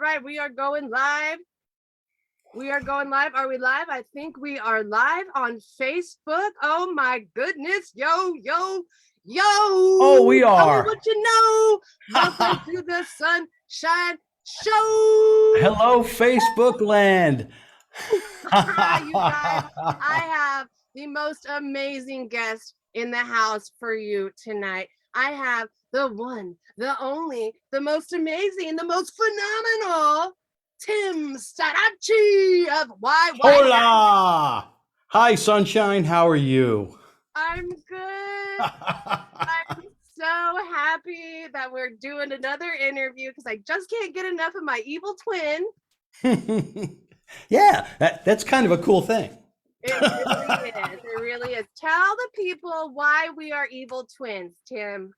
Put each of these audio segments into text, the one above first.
right. We are going live. We are going live. Are we live? I think we are live on Facebook. Oh my goodness. Yo, yo, yo. Oh, we are. Oh, what you know. Welcome to the Sunshine Show. Hello, Facebook land. You guys, I have the most amazing guest in the house for you tonight. I have the one, the only, the most amazing, the most phenomenal Tim STARACE of YYNOT. Hola. Hi, Sunshine. How are you? I'm good. I'm so happy that we're doing another interview because I just can't get enough of my evil twin. Yeah, that's kind of a cool thing. It really is. It really is. Tell the people why we are evil twins, Tim.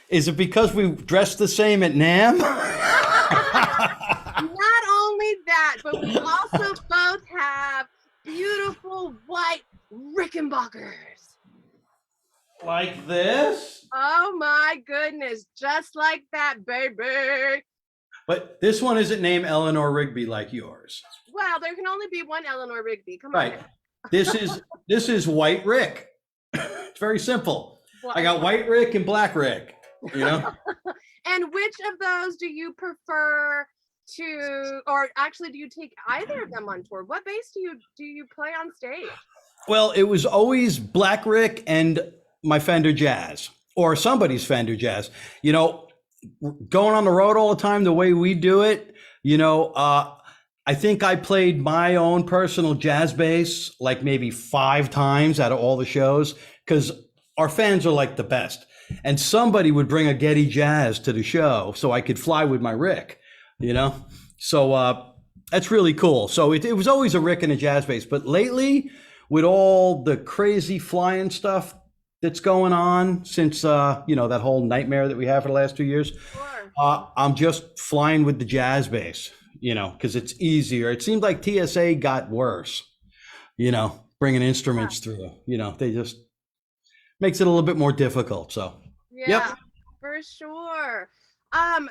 Is it because we dress the same at NAM? Not only that, but we also both have beautiful white Rickenbackers. Like this? Oh my goodness, just like that, baby. But this one isn't named Eleanor Rigby like yours. Well, there can only be one Eleanor Rigby. Come right. on. This is White Rick. It's very simple. Well, I got White Rick and Black Rick, you know? And which of those do you prefer to, or actually do you take either of them on tour? What bass do you play on stage? Well, it was always Black Rick and my Fender Jazz, or somebody's Fender Jazz. You know, going on the road all the time, the way we do it, you know, I think I played my own personal jazz bass like maybe 5 times out of all the shows because our fans are like the best. And somebody would bring a Getty Jazz to the show so I could fly with my Rick, you know? So that's really cool. So it was always a Rick and a jazz bass. But lately, with all the crazy flying stuff that's going on since, you know, that whole nightmare that we had for the last 2 years, Sure. I'm just flying with the jazz bass, you know, because it's easier. It seemed like TSA got worse, you know, bringing instruments through, you know, they just makes it a little bit more difficult. So, Yeah, yep. for sure.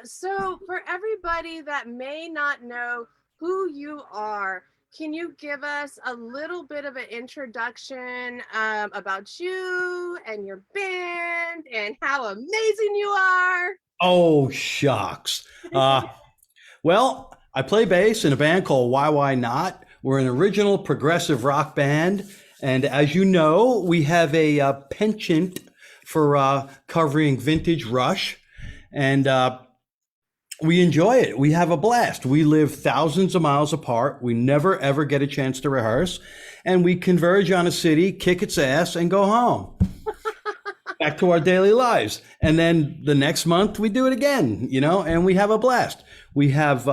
So for everybody that may not know who you are, can you give us a little bit of an introduction about you and your band and how amazing you are? Oh, shucks. Well, I play bass in a band called YYNOT. We're an original progressive rock band. And as you know, we have a penchant for covering vintage Rush. And we enjoy it. We have a blast. We live thousands of miles apart. We never, ever get a chance to rehearse. And we converge on a city, kick its ass, and go home. Back to our daily lives. And then the next month, we do it again, you know, and we have a blast. We have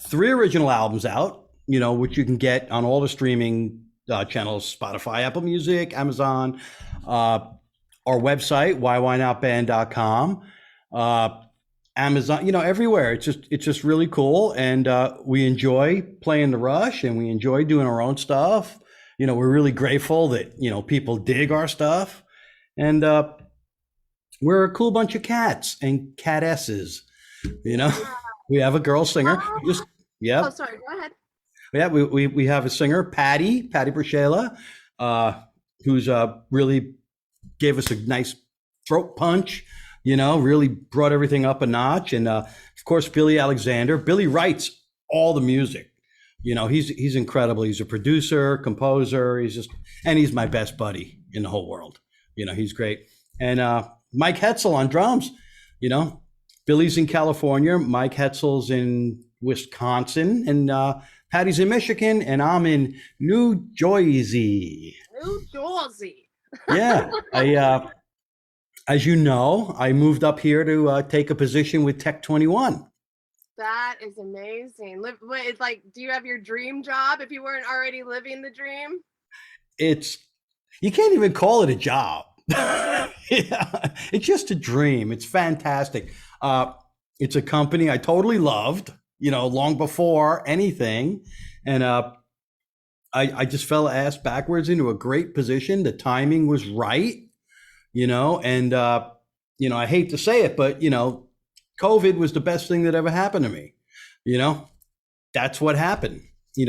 3 original albums out, you know, which you can get on all the streaming channels, Spotify, Apple Music, Amazon, our website, yyynotband.com, Amazon, you know, everywhere. It's just really cool. And we enjoy playing the Rush and we enjoy doing our own stuff. You know, we're really grateful that, you know, people dig our stuff. And we're a cool bunch of cats and catesses, you know. We have a girl singer. Yeah. Oh, sorry, go ahead. Yeah, we have a singer, Patty Brashela, who's really gave us a nice throat punch, you know, really brought everything up a notch. And of course, Billy Alexander. Billy writes all the music. You know, he's incredible. He's a producer, composer. He's my best buddy in the whole world. You know, he's great. And Mike Hetzel on drums, you know, Billy's in California, Mike Hetzel's in Wisconsin, and Patty's in Michigan, and I'm in New Jersey. New Jersey. Yeah. As you know, I moved up here to take a position with Tech 21. That is amazing. It's like, do you have your dream job if you weren't already living the dream? You can't even call it a job. Yeah, it's just a dream. It's fantastic. It's a company I totally loved, you know, long before anything. And I just fell ass backwards into a great position. The timing was right, you know, and, you know, I hate to say it, but, you know, COVID was the best thing that ever happened to me. you know, that's what happened.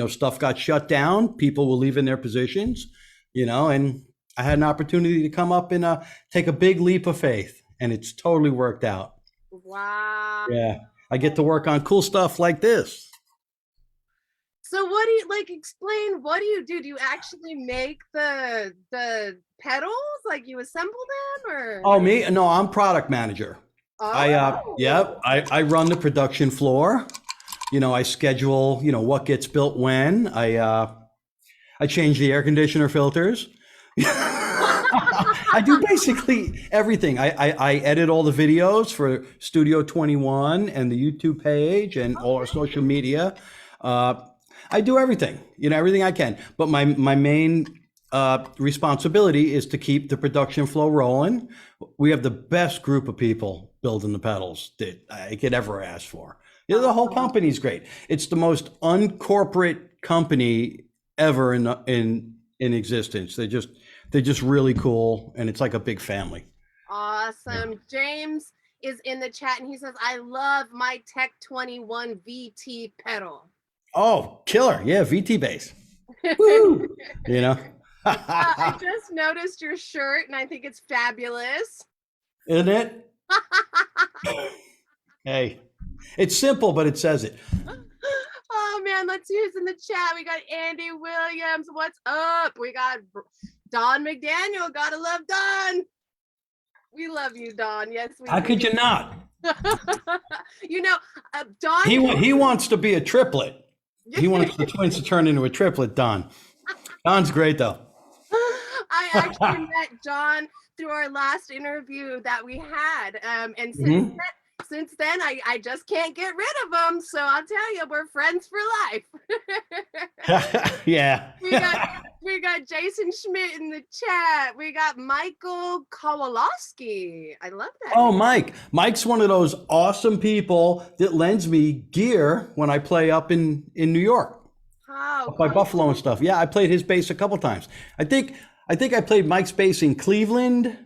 Stuff got shut down. People were leaving their positions, and I had an opportunity to come up and take a big leap of faith, and it's totally worked out. Wow. Yeah. I get to work on cool stuff like this. So what do you like explain what do you do? Do you actually make the pedals? Like you assemble them or Oh, me? No, I'm product manager. Yeah, Oh. I run the production floor. I schedule, what gets built when. I change the air conditioner filters. I do basically everything. I edit all the videos for Studio 21 and the YouTube page and all our social media. Uh, I do everything, everything I can. But my main responsibility is to keep the production flow rolling. We have the best group of people building the pedals that I could ever ask for. The whole company's great. It's the most uncorporate company ever in existence. They're just really cool, and it's like a big family. Awesome. Yeah. James is in the chat and he says, I love my Tech 21 VT pedal. Oh, killer. Yeah, VT bass. Woo! I just noticed your shirt and I think it's fabulous. Isn't it? Hey, it's simple, but it says it. Oh man, let's use in the chat. We got Andy Williams. What's up? We got Don McDaniel. Gotta love Don. We love you, Don. Yes, we How do. could you not? Don. He wants to be a triplet. He wants the twins to turn into a triplet, Don. Don's great, though. I actually met John through our last interview that we had. And since then, I just can't get rid of him. So I'll tell you, we're friends for life. Yeah. We got Jason Schmidt in the chat. We got Michael Kowalowski. I love that. Oh, name. Mike. Mike's one of those awesome people that lends me gear when I play up in New York. Oh, up by Buffalo and stuff. Yeah, I played his bass a couple times. I think I played Mike's bass in Cleveland,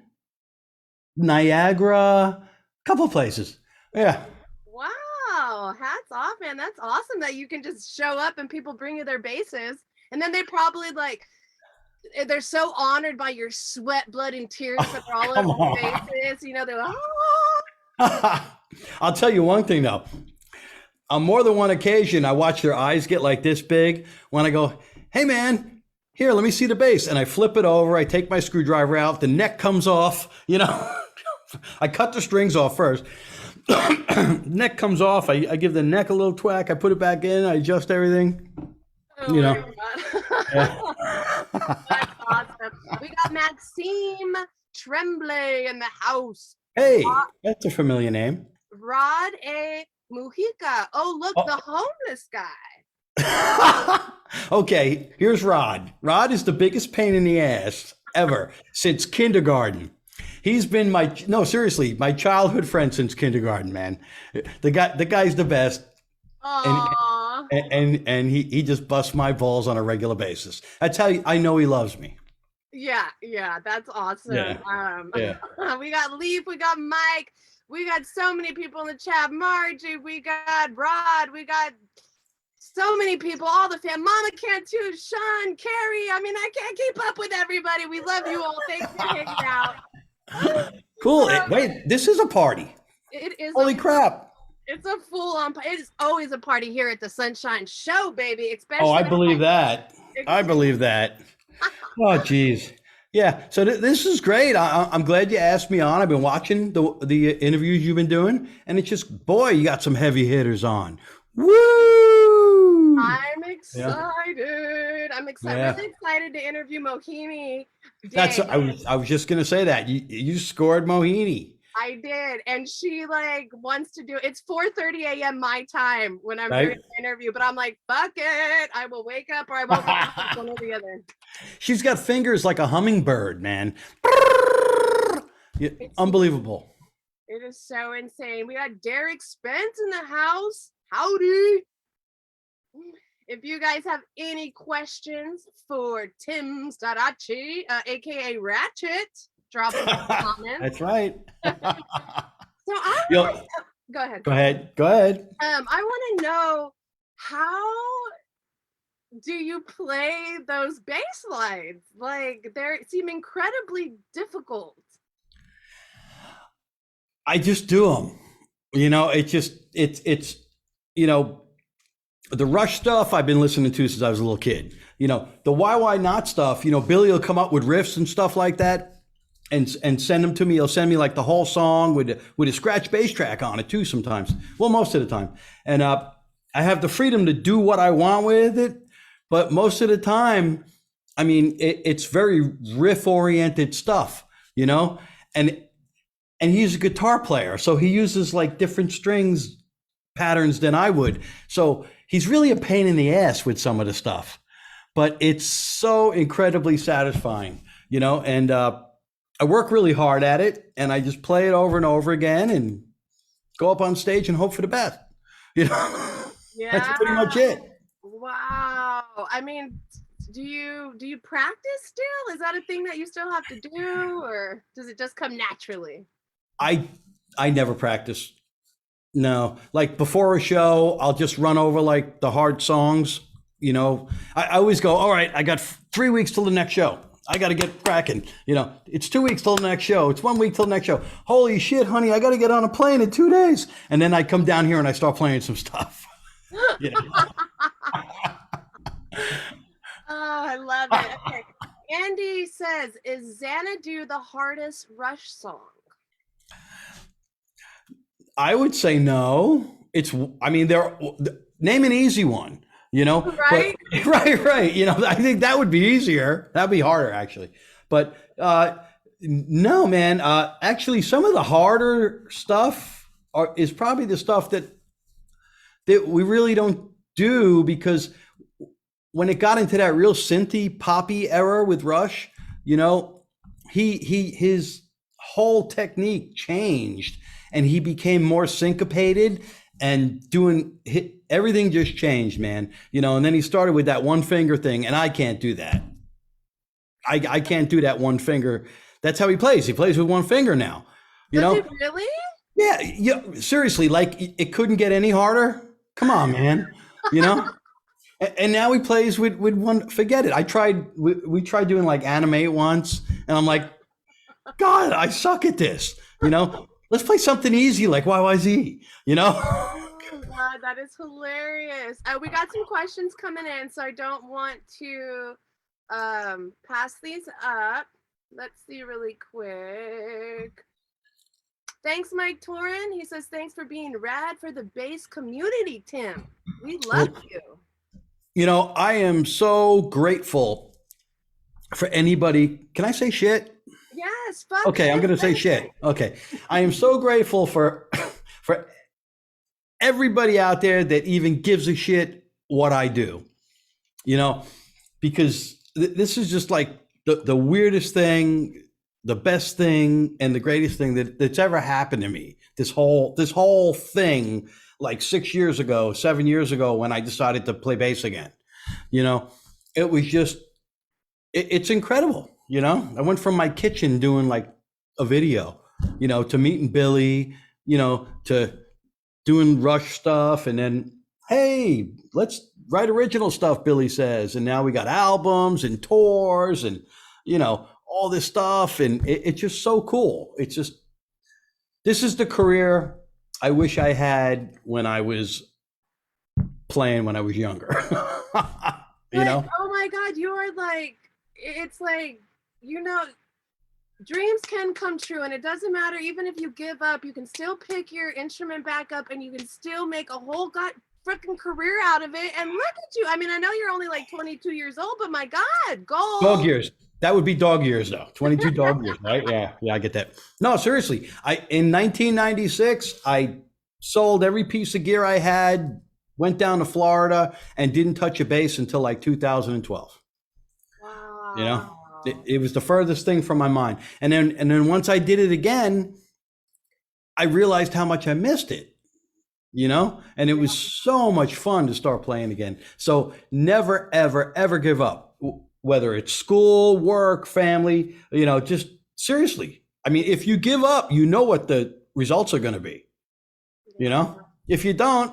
Niagara, a couple places. Yeah. Wow. Hats off, man. That's awesome that you can just show up and people bring you their basses. And then they probably they're so honored by your sweat, blood, and tears that are all over the bases. They're like, oh. I'll tell you one thing though. On more than one occasion, I watch their eyes get like this big when I go, hey man, here, let me see the bass. And I flip it over. I take my screwdriver out. The neck comes off. I cut the strings off first. Neck comes off. I give the neck a little twack. I put it back in. I adjust everything. Oh my God. That's awesome. We got Maxime Tremblay in the house. Hey, that's a familiar name. Rod A. Mujica. Oh, look, the homeless guy. Okay, here's Rod. Rod is the biggest pain in the ass ever since kindergarten. He's been my childhood friend since kindergarten, man. The guy's the best. Aww. And he just busts my balls on a regular basis. That's how I know he loves me. Yeah, that's awesome. Yeah. We got Leaf, we got Mike, we got so many people in the chat. Margie, we got Rod, we got so many people, all the fam. Mama Cantu, Sean, Carrie. I mean, I can't keep up with everybody. We love you all. Thanks for hanging out. Cool. Wait, this is a party. It is. Holy crap. It's a full-on. It is always a party here at the Sunshine Show, baby. Especially. Oh, I believe that. I believe that. Oh, geez. Yeah. So this is great. I'm glad you asked me on. I've been watching the interviews you've been doing, and it's just, boy, you got some heavy hitters on. Woo! I'm excited. Yeah. I'm excited. Yeah. Really excited to interview Mohini. I was just gonna say that you scored Mohini. I did, and she wants to do. It's 4:30 a.m. my time when I'm doing the interview, but I'm like, fuck it, I will wake up or I won't wake up, one or the other. She's got fingers like a hummingbird, man. Unbelievable. It is so insane. We got Derek Spence in the house. Howdy. If you guys have any questions for Tim Starace, aka Ratchet, drop them in the comments. That's right. So Go ahead. Go ahead. Go ahead. I want to know, how do you play those bass lines? Like, they seem incredibly difficult. I just do them. It's the Rush stuff I've been listening to since I was a little kid. The YYNOT stuff, Billy will come up with riffs and stuff like that and send them to me. He'll send me like the whole song with a scratch bass track on it too sometimes. Well, most of the time. And I have the freedom to do what I want with it, but most of the time, I mean, it's very riff oriented stuff, and he's a guitar player, so he uses like different strings patterns than I would. So he's really a pain in the ass with some of the stuff, but it's so incredibly satisfying, and I work really hard at it, and I just play it over and over again and go up on stage and hope for the best. Yeah. That's pretty much it. Wow. I mean, do you practice still? Is that a thing that you still have to do, or does it just come naturally? I never practice. No, like before a show, I'll just run over like the hard songs. I always go, all right, I got 3 weeks till the next show. I got to get cracking. It's 2 weeks till the next show. It's 1 week till the next show. Holy shit, honey, I got to get on a plane in 2 days. And then I come down here and I start playing some stuff. Oh, I love it. Okay. Andy says, is Xanadu the hardest Rush song? I would say no. Name an easy one, Right? But, right. I think that would be easier. That'd be harder actually. But no, man. Actually, some of the harder stuff is probably the stuff that we really don't do, because when it got into that real synthy poppy era with Rush, his whole technique changed and he became more syncopated and everything just changed, man. And then he started with that one finger thing, and I can't do that. I can't do that one finger. That's how he plays. He plays with one finger now. Does he really? Yeah. Seriously, like it couldn't get any harder. Come on, man. And now he plays with one. Forget it. We tried doing like Animate once, and I'm like, God, I suck at this. Let's play something easy like YYZ. Oh God, that is hilarious. We got some questions coming in, so I don't want to pass these up. Let's see really quick. Thanks, Mike Torin. He says, thanks for being rad for the bass community, Tim. We love you. I am so grateful for anybody. Can I say shit? Yes. Fuck okay, shit, I'm going to say shit. Okay. I am so grateful for everybody out there that even gives a shit what I do, because this is just like the weirdest thing, the best thing, and the greatest thing that's ever happened to me. This whole thing, like 7 years ago, when I decided to play bass again, it was just, it's incredible. I went from my kitchen doing like a video, to meeting Billy, to doing Rush stuff. And then, hey, let's write original stuff, Billy says. And now we got albums and tours and, all this stuff. And it's just so cool. It's just, this is the career I wish I had when I was playing when I was younger. Oh my God, you are like, it's like, dreams can come true, and it doesn't matter. Even if you give up, you can still pick your instrument back up and you can still make a whole freaking career out of it. And look at you. I mean, I know you're only like 22 years old, but my God, gold. Dog years. That would be dog years though. 22 dog years, right? Yeah, I get that. No, seriously. In 1996, I sold every piece of gear I had, went down to Florida, and didn't touch a bass until like 2012. Wow. It was the furthest thing from my mind. And then once I did it again, I realized how much I missed it, and it was so much fun to start playing again. So never, ever, ever give up, whether it's school, work, family, just seriously. I mean, if you give up, what the results are going to be, You Yeah. know, if you don't,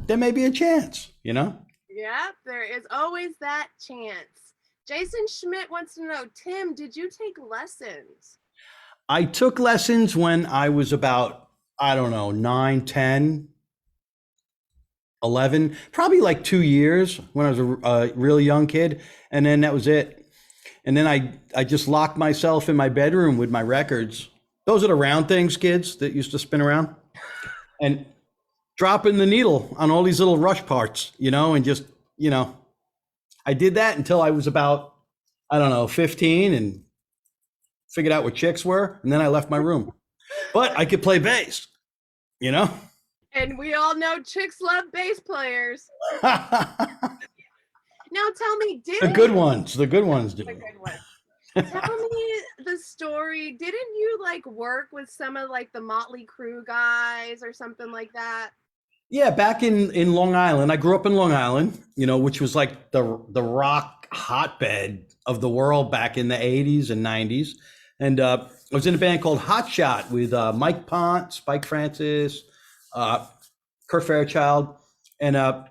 there may be a chance, you know? Yeah, there is always that chance. Jason Schmidt wants to know, Tim, did you take lessons? I took lessons when I was about, I don't know, 9, 10, 11, probably like 2 years when I was a real young kid. And then that was it. And then I just locked myself in my bedroom with my records. Those are the round things, kids, that used to spin around. And dropping the needle on all these little rush parts, you know, and just, you know, I did that until I was about, I don't know, 15 and figured out what chicks were. And then I left my room. But I could play bass, you know? And we all know chicks love bass players. The Now tell me, good ones, the good ones do. a good one. Tell me the story. Didn't you like work with some of like the Motley Crue guys or something like that? Yeah, back in Long Island, I grew up in Long Island, you know, which was like the rock hotbed of the world back in the 80s and 90s. And I was in a band called Hot Shot with Mike Pont, Spike Francis, uh, Kurt Fairchild. And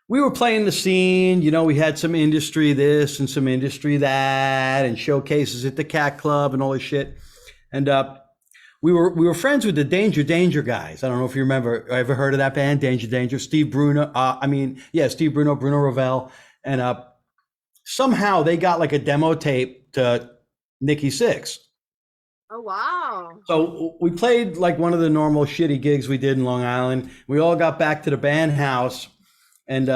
we were playing the scene, you know, we had some industry this and some industry that and showcases at the Cat Club and all this shit. And we were friends with the Danger guys. I don't know if you remember, ever heard of that band, Danger, Steve Bruno. Steve Bruno, Bruno Ravel. And somehow they got like a demo tape to Nikki Sixx. Oh wow. So we played like one of the normal shitty gigs we did in Long Island. We all got back to the band house, and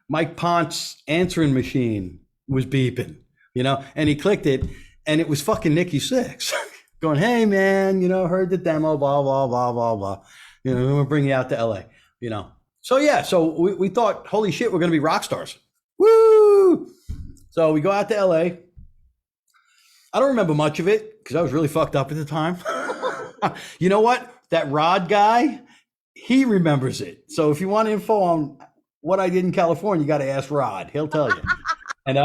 Mike Pont's answering machine was beeping, you know, and he clicked it, and it was fucking Nikki Sixx going, "Hey man, you know, heard the demo, blah blah blah blah blah. You know, we'll bring you out to LA, you know." So yeah, so we thought, holy shit, we're gonna be rock stars. Woo! So we go out to LA. I don't remember much of it because I was really fucked up at the time. You know what? That Rod guy, he remembers it. So if you want info on what I did in California, you got to ask Rod. He'll tell you. And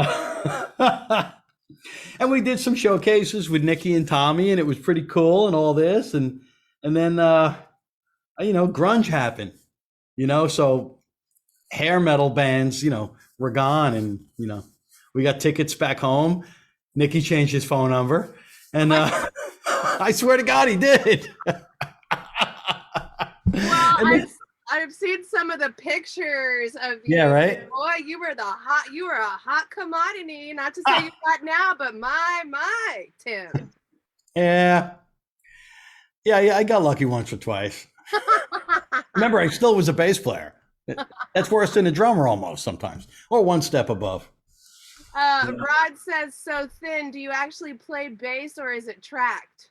and we did some showcases with Nikki and Tommy, and it was pretty cool and all this. And then you know, grunge happened. You know, so hair metal bands, you know, were gone, and you know, we got tickets back home. Nikki changed his phone number, and I swear to God, he did. Well, I've seen some of the pictures of you. Yeah, right. Boy, you were a hot commodity. Not to say you're not now, but my, Tim. Yeah, I got lucky once or twice. Remember, I still was a bass player. That's worse than a drummer almost sometimes, or one step above. Rod says, so Thin, do you actually play bass or is it tracked?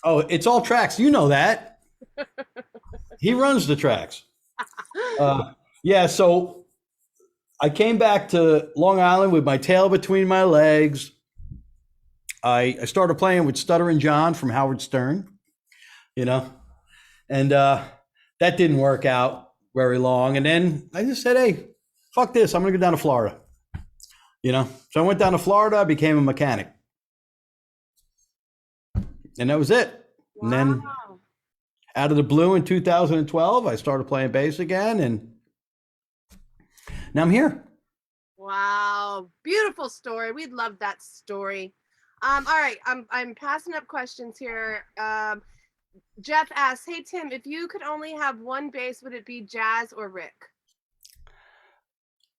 Oh, it's all tracks. You know that. He runs the tracks. Yeah, so I came back to Long Island with my tail between my legs. I started playing with Stuttering John from Howard Stern, you know, and that didn't work out very long. And then I just said, hey, fuck this. I'm going to go down to Florida. You know, so I went down to Florida, became a mechanic, and that was it. Wow. And then out of the blue in 2012, I started playing bass again, and now I'm here. Wow, beautiful story. We'd love that story. All right, I'm passing up questions here. Jeff asks, hey Tim, if you could only have one bass, would it be jazz or Rick?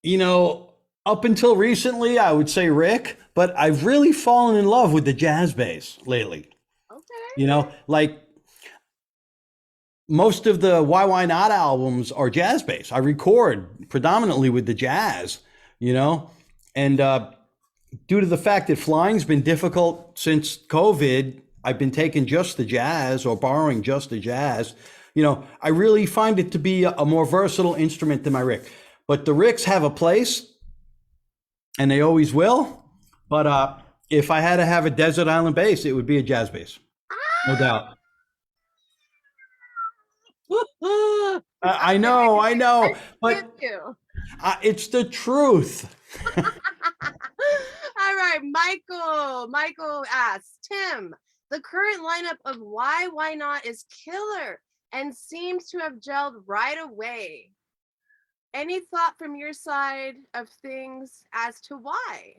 You know, up until recently, I would say Rick, but I've really fallen in love with the jazz bass lately. Okay. You know, like most of the YYNOT albums are jazz bass. I record predominantly with the jazz, you know, and due to the fact that flying's been difficult since COVID, I've been taking just the jazz or borrowing just the jazz. You know, I really find it to be a more versatile instrument than my Rick. But the Ricks have a place, and they always will. But if I had to have a desert island bass, it would be a jazz bass, no doubt. I know, but it's the truth. All right, Michael asks, Tim, the current lineup of Why Not is killer. and seems to have gelled right away. Any thought from your side of things as to why?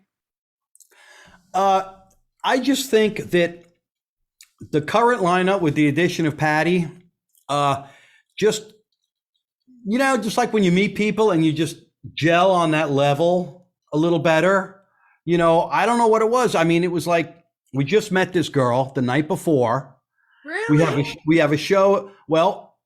Uh, I just think that the current lineup with the addition of Patty, uh, just just like when you meet people and you just gel on that level a little better. I don't know what it was. I mean, it was like we just met this girl the night before. Really? We have a show. Well,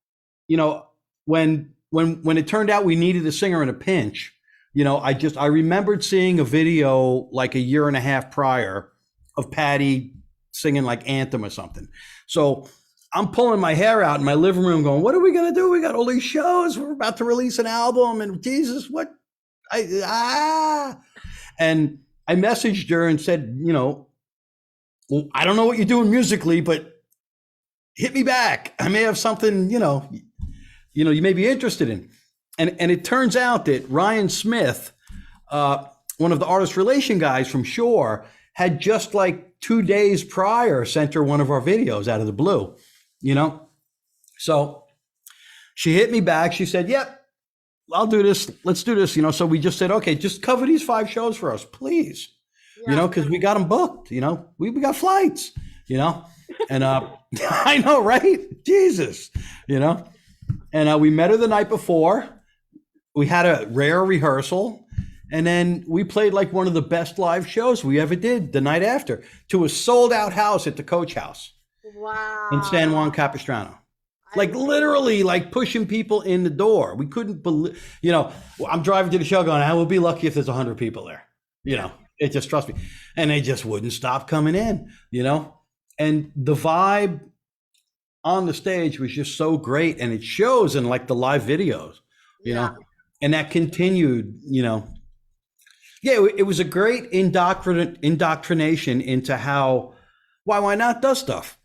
you know, when it turned out we needed a singer in a pinch, I remembered seeing a video like a year and a half prior of Patty singing like Anthem or something. So I'm pulling my hair out in my living room going, what are we going to do? We got all these shows. We're about to release an album and Jesus, what? And I messaged her and said, well, I don't know what you're doing musically, but hit me back. I may have something, you may be interested in. And it turns out that Ryan Smith, one of the artist relation guys from Shore, had just like 2 days prior sent her one of our videos out of the blue, So she hit me back. She said, yep, I'll do this. Let's do this. So we just said, okay, just cover these 5 shows for us, please. Yeah. Because we got them booked, we got flights, and I know, right? Jesus, and we met her the night before. We had a rare rehearsal, and then we played like one of the best live shows we ever did the night after to a sold out house at the Coach House. Wow. In San Juan Capistrano. Like literally like pushing people in the door. We couldn't believe, I'm driving to the show going, I will be lucky if there's 100 people there. It just, trust me. And they just wouldn't stop coming in, and the vibe on the stage was just so great. And it shows in like the live videos, and that continued, Yeah, it was a great indoctrination into how Why Not does stuff.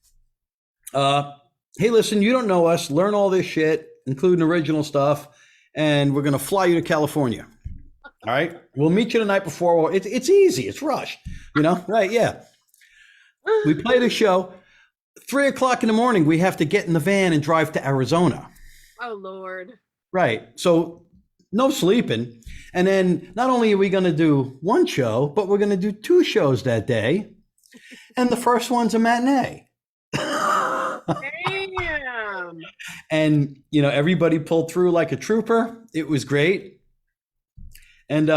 Hey, listen, you don't know us. Learn all this shit, including original stuff, and we're going to fly you to California. All right? We'll meet you the night before. It's easy. It's rushed, Right, yeah. We played a show. 3:00 in the morning, we have to get in the van and drive to Arizona. Oh, Lord. Right. So no sleeping. And then not only are we going to do one show, but we're going to do 2 shows that day. And the first one's a matinee. Damn. And, everybody pulled through like a trooper. It was great. And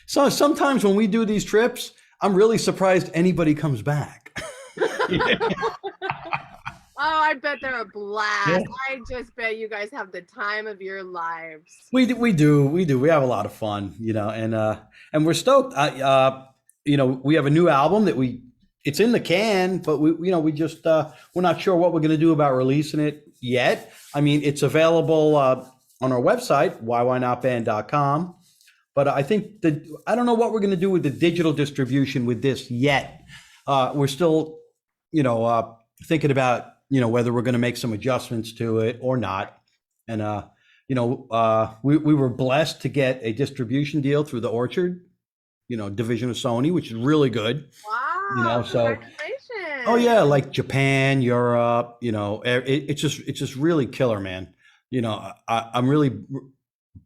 so sometimes when we do these trips, I'm really surprised anybody comes back. Oh, I bet they're a blast. Yeah. I just bet you guys have the time of your lives. We do. We have a lot of fun, and we're stoked. We have a new album that it's in the can, but we just, we're not sure what we're going to do about releasing it yet. I mean, it's available on our website, YYNOTband.com. But I think I don't know what we're going to do with the digital distribution with this yet. We're still, thinking about, whether we're going to make some adjustments to it or not. And, we were blessed to get a distribution deal through the Orchard, division of Sony, which is really good. Wow. So, Congratulations. oh yeah, like Japan, Europe, it's just really killer, man. I'm really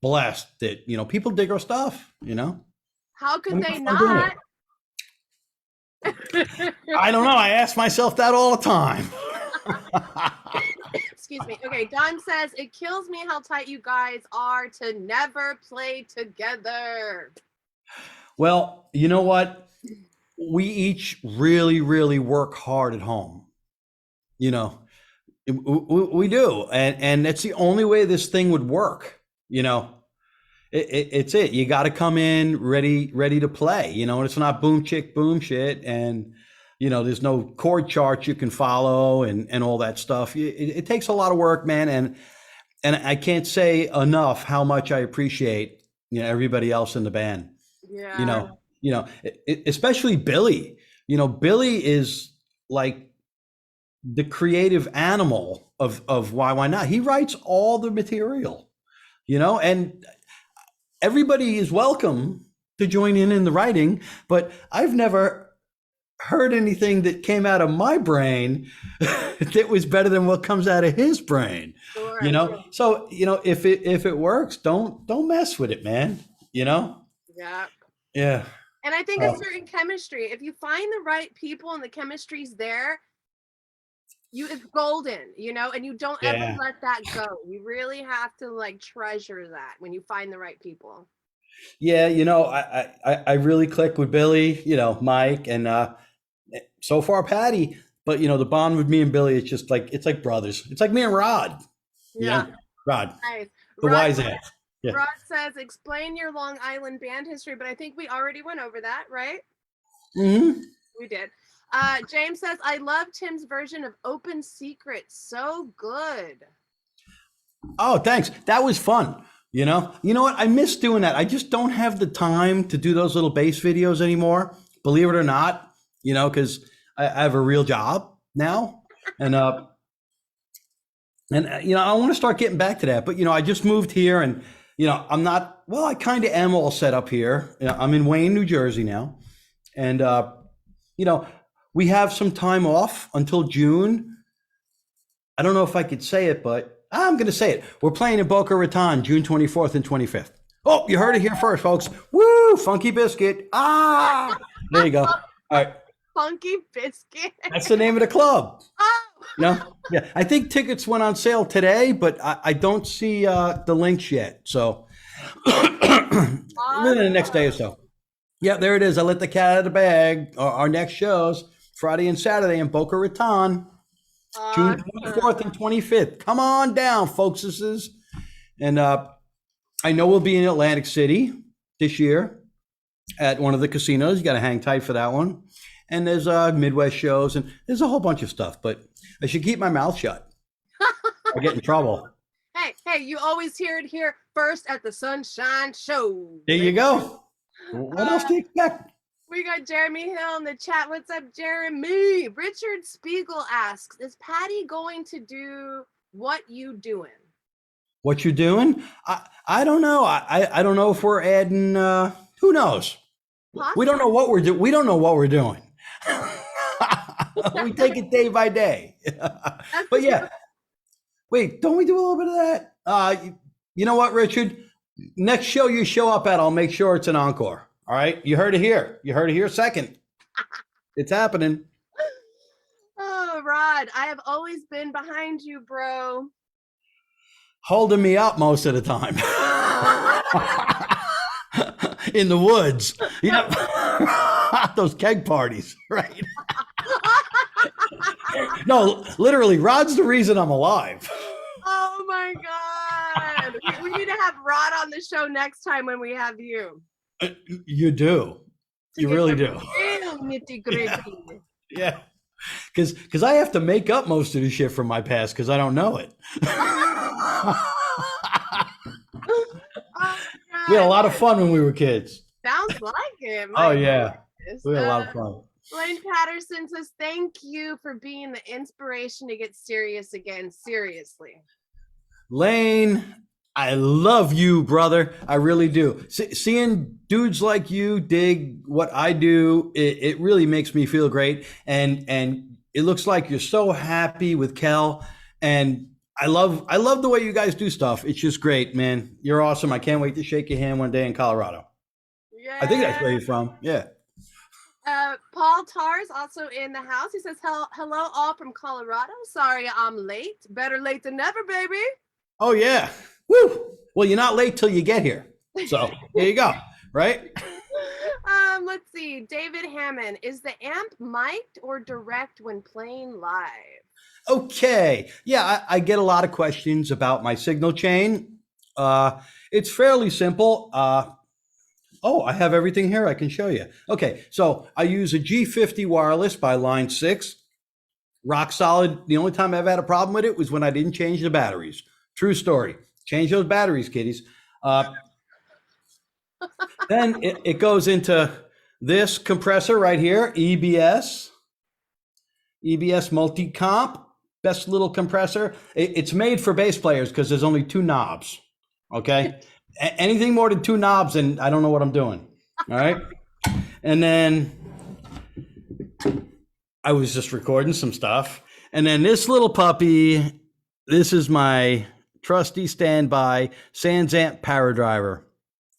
blessed that, people dig our stuff, How could We they have fun doing not? I don't know. I ask myself that all the time. Excuse me. Okay, Don says, it kills me how tight you guys are to never play together. Well, you know what? We each really, really work hard at home. We do. And that's the only way this thing would work. It's it. You got to come in ready to play, and it's not boom chick, boom shit. And, there's no chord chart you can follow and all that stuff. It takes a lot of work, man. And I can't say enough how much I appreciate, everybody else in the band. Yeah. Especially Billy. Billy is like the creative animal of Why Not. He writes all the material, and everybody is welcome to join in the writing, but I've never heard anything that came out of my brain that was better than what comes out of his brain. You Sure. know, so if it works, don't mess with it, man. You know, Yeah. yeah. And I think a Uh, certain chemistry, if you find the right people and the chemistry's there, it's golden, and you don't ever yeah. let that go. You really have to like treasure that when you find the right people. Yeah, I really click with Billy, Mike, and so far Patty. But the bond with me and Billy, it's like brothers. It's like me and Rod. Yeah, Rod, nice. the Rod, wise ass. Yeah. Rod says, explain your Long Island band history, but I think we already went over that, right? Hmm. We did. James says, I love Tim's version of Open Secret. So good. Oh, thanks. That was fun. You know what? I miss doing that. I just don't have the time to do those little bass videos anymore. Believe it or not, because I have a real job now, and I want to start getting back to that. But I just moved here, and I'm not. Well, I kind of am all set up here. I'm in Wayne, New Jersey now, and we have some time off until June. I don't know if I could say it, but I'm going to say it. We're playing in Boca Raton, June 24th and 25th. Oh, you heard it here first, folks. Woo! Funky Biscuit. Ah! There you go. All right. Funky Biscuit. That's the name of the club. Oh! Yeah. I think tickets went on sale today, but I don't see the links yet. So within the next day or so. Yeah, there it is. I let the cat out of the bag. Our next shows, Friday and Saturday in Boca Raton. June 24th and 25th. Come on down, folkses. And I know we'll be in Atlantic City this year at one of the casinos. You got to hang tight for that one. And there's Midwest shows, and there's a whole bunch of stuff. But I should keep my mouth shut. I get in trouble. Hey, you always hear it here first at the Sunshine Show. There you go. What else do you expect? We got Jeremy Hill in the chat. What's up, Jeremy? Richard Spiegel asks, is Patty going to do What You Doing? What you doing? I don't know. I don't know if we're adding. Who knows? Possibly. We don't know what we're doing. We don't know what we're doing. We take it day by day. But yeah. Wait, don't we do a little bit of that? You know what, Richard? Next show you show up at, I'll make sure it's an encore. All right, you heard it here. You heard it here second. It's happening. Oh, Rod, I have always been behind you, bro. Holding me up most of the time. In the woods. Yep. Those keg parties, right? No, literally, Rod's the reason I'm alive. Oh my God. We need to have Rod on the show next time when we have you. You do. You really do. Real nitty-gritty. Yeah. Because I have to make up most of the shit from my past because I don't know it. We had a lot of fun when we were kids. Sounds like it. Oh, yeah. We had a lot of fun. Lane Patterson says, thank you for being the inspiration to get serious again. Seriously. Lane, I love you, brother. I really do. Seeing dudes like you dig what I do, it really makes me feel great. And it looks like you're so happy with Kel. And I love the way you guys do stuff. It's just great, man. You're awesome. I can't wait to shake your hand one day in Colorado. Yeah. I think that's where you're from. Yeah. Paul Tar's also in the house. He says, hello all from Colorado. Sorry I'm late. Better late than never, baby. Oh, yeah. Woo. Well, you're not late till you get here. So there you go. Right? Let's see. David Hammond, is the amp mic'd or direct when playing live? Okay. Yeah, I get a lot of questions about my signal chain. It's fairly simple. Oh, I have everything here. I can show you. Okay, so I use a G50 wireless by Line 6. Rock solid. The only time I've had a problem with it was when I didn't change the batteries. True story. Change those batteries, kiddies. Then it goes into this compressor right here, EBS multi-comp, best little compressor. It's made for bass players because there's only two knobs, okay? Anything more than two knobs and I don't know what I'm doing, all right? And then I was just recording some stuff. And then this little puppy, this is my trusty standby Sansamp Paradriver.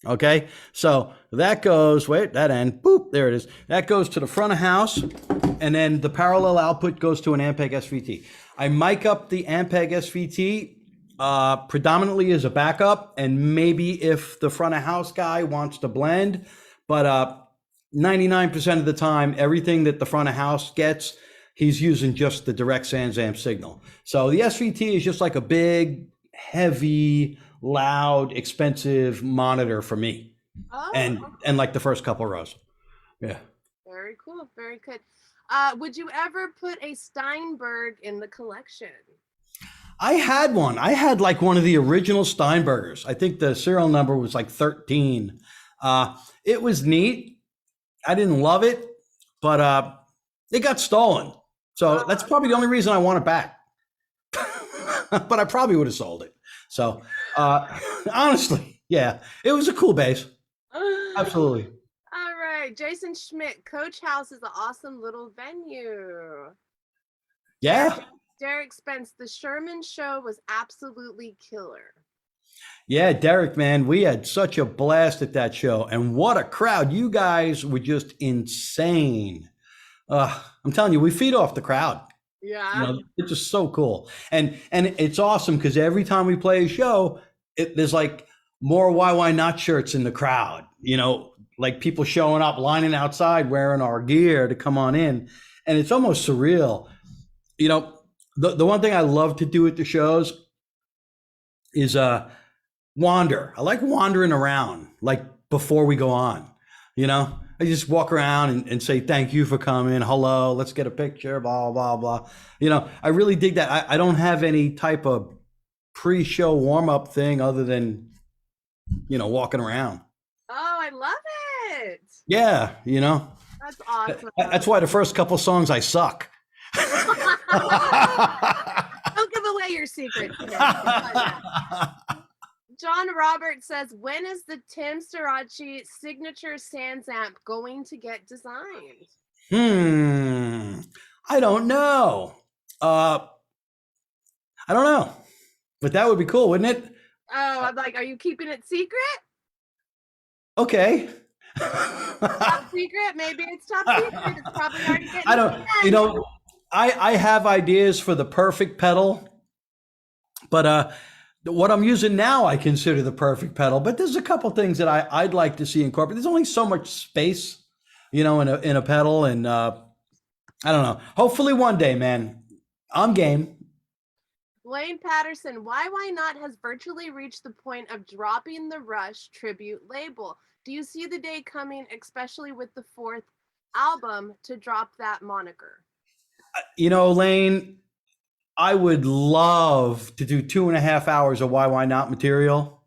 Okay, so that goes, wait, that end, boop, there it is. That goes to the front of house, and then the parallel output goes to an Ampeg SVT. I mic up the Ampeg SVT predominantly as a backup, and maybe if the front of house guy wants to blend, but 99% of the time, everything that the front of house gets, he's using just the direct Sansamp signal. So the SVT is just like a big, heavy, loud, expensive monitor for me. Oh, And like the first couple rows. Yeah. very cool. Very good. Would you ever put a Steinberg in the collection? I had one. I had like one of the original Steinbergers. I think the serial number was like 13. It was neat. I didn't love it, but it got stolen. So that's probably the only reason I want it back. But I probably would have sold it. So honestly, yeah, it was a cool bass. Absolutely. All right. Jason Schmidt, Coach House is an awesome little venue. Yeah. Derek Spence, the Sherman show was absolutely killer. Yeah, Derek, man, we had such a blast at that show. And what a crowd. You guys were just insane. I'm telling you, we feed off the crowd. Yeah. You know, it's just so cool. And it's awesome because every time we play a show, there's like more YYNOT shirts in the crowd, you know, like people showing up, lining outside, wearing our gear to come on in. And it's almost surreal. You know, the one thing I love to do at the shows is wander. I like wandering around like before we go on, you know. I just walk around and say, thank you for coming. Hello, let's get a picture, blah, blah, blah. You know, I really dig that. I don't have any type of pre-show warm-up thing other than, you know, walking around. Oh, I love it. Yeah, you know. That's awesome. That's why the first couple songs I suck. Don't give away your secret. John Robert says, when is the Tim STARACE signature Sansamp going to get designed? I don't know. I don't know. But that would be cool, wouldn't it? Oh, I'm like, are you keeping it secret? Okay. Top secret? Maybe it's top secret. It's probably already getting I don't, you know, I have ideas for the perfect pedal, but what I'm using now, I consider the perfect pedal, but there's a couple things that I'd like to see incorporated. There's only so much space, you know, in a pedal. And I don't know, hopefully one day, man, I'm game. Blaine Patterson, YYNOT has virtually reached the point of dropping the Rush tribute label. Do you see the day coming, especially with the 4th album, to drop that moniker? You know, Lane, I would love to do 2.5 hours of YYNOT material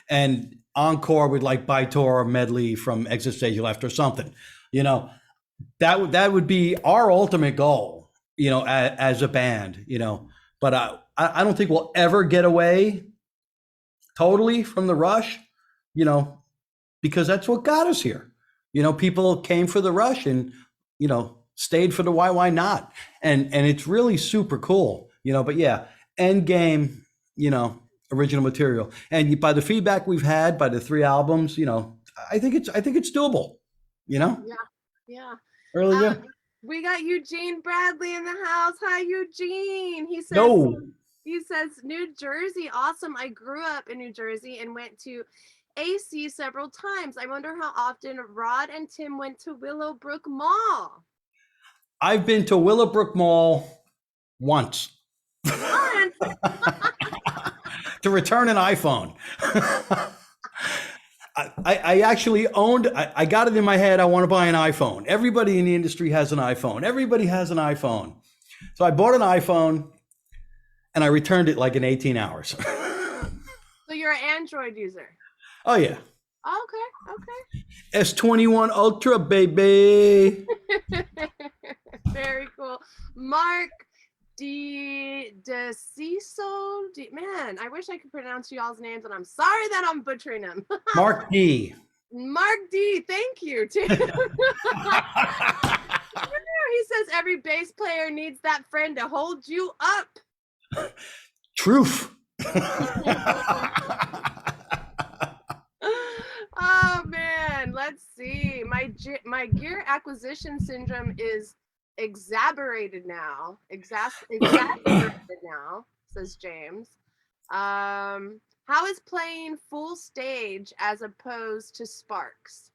and encore with like Bytor or medley from Exit Stage Left or something. You know, that would be our ultimate goal, you know, as a band, you know. But I don't think we'll ever get away totally from the Rush, you know, because that's what got us here. You know, people came for the Rush and, you know, stayed for the YYNOT. And it's really super cool, you know. But yeah, end game, you know, original material. And by the feedback we've had by the 3 albums, you know, I think it's doable, you know? Yeah. Yeah. Really good. We got Eugene Bradley in the house. Hi, Eugene. He says, He says, New Jersey, awesome. I grew up in New Jersey and went to AC several times. I wonder how often Rod and Tim went to Willowbrook Mall. I've been to Willowbrook Mall once. To return an iPhone. I actually owned, I got it in my head, I want to buy an iPhone. Everybody in the industry has an iPhone. Everybody has an iPhone. So I bought an iPhone and I returned it like in 18 hours. So you're an Android user? Oh, yeah. Okay. S21 Ultra, baby. Very cool. Mark DeCiso. Man, I wish I could pronounce y'all's names, and I'm sorry that I'm butchering them. Mark D. Mark D. Thank you. he says every bass player needs that friend to hold you up. Truth. Oh man, let's see. My gear acquisition syndrome is exasperated now. Exasperated now, says James. How is playing full stage as opposed to Sparks?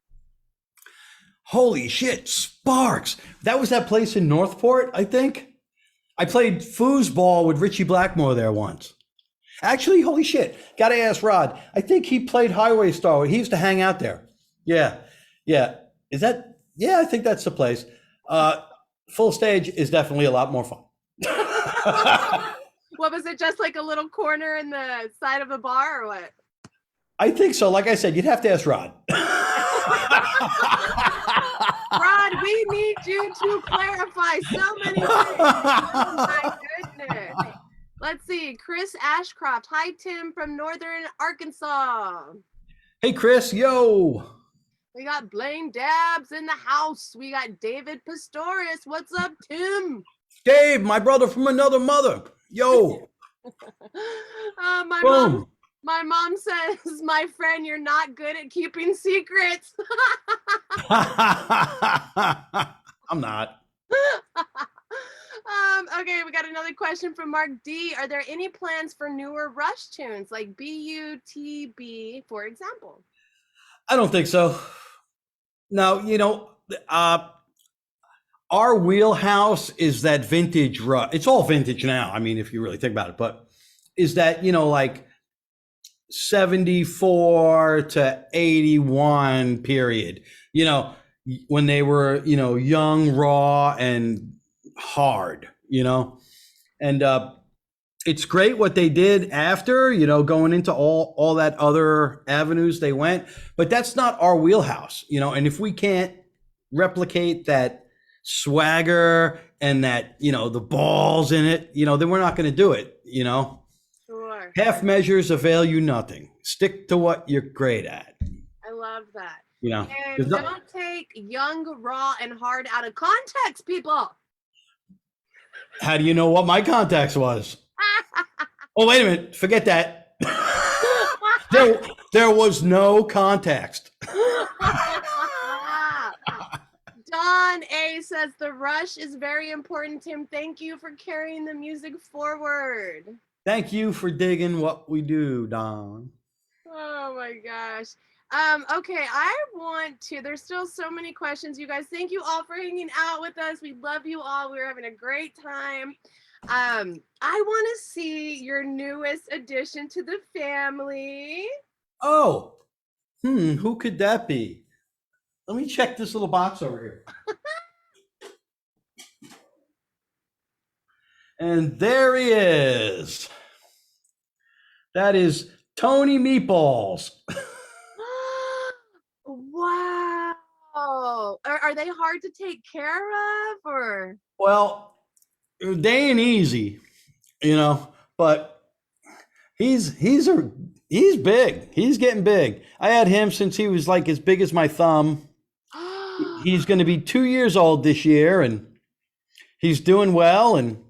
Holy shit, Sparks. That was that place in Northport, I think. I played foosball with Richie Blackmore there once. Actually, holy shit. Gotta ask Rod. I think he played Highway Star. He used to hang out there. Yeah. Yeah. Is that? Yeah, I think that's the place. Full stage is definitely a lot more fun. What was it? Just like a little corner in the side of a bar or what? I think so. Like I said, you'd have to ask Rod. Rod, we need you to clarify so many things. Oh my goodness. Let's see. Chris Ashcroft. Hi, Tim from Northern Arkansas. Hey, Chris. Yo. We got Blaine Dabbs in the house. We got David Pistorius. What's up, Tim? Dave, my brother from another mother. Yo. My mom says, my friend, you're not good at keeping secrets. I'm not. Okay, we got another question from Mark D. Are there any plans for newer Rush tunes like BUTB, for example? I don't think so. No, our wheelhouse is that vintage Rush. It's all vintage now. I mean, if you really think about it, but is that, like 74 to 81 period, when they were, young, raw, and hard, and it's great what they did after, going into all that other avenues they went, but that's not our wheelhouse, and if we can't replicate that swagger and that, the balls in it, then we're not going to do it, Sure. Half measures avail you nothing. Stick to what you're great at. I love that. And don't take young, raw, and hard out of context, people. How do you know what my context was? Oh, wait a minute. Forget that. There was no context. Don A says the Rush is very important, Tim. Thank you for carrying the music forward. Thank you for digging what we do, Don. Oh my gosh. Okay, there's still so many questions, you guys. Thank you all for hanging out with us. We love you all. We're having a great time. I want to see your newest addition to the family. Oh, who could that be? Let me check this little box over here. And there he is. That is Tony Meatballs. Wow. Are they hard to take care of, or? Well, they ain't easy, but he's big. He's getting big. I had him since he was like as big as my thumb. He's going to be 2 years old this year, and he's doing well, and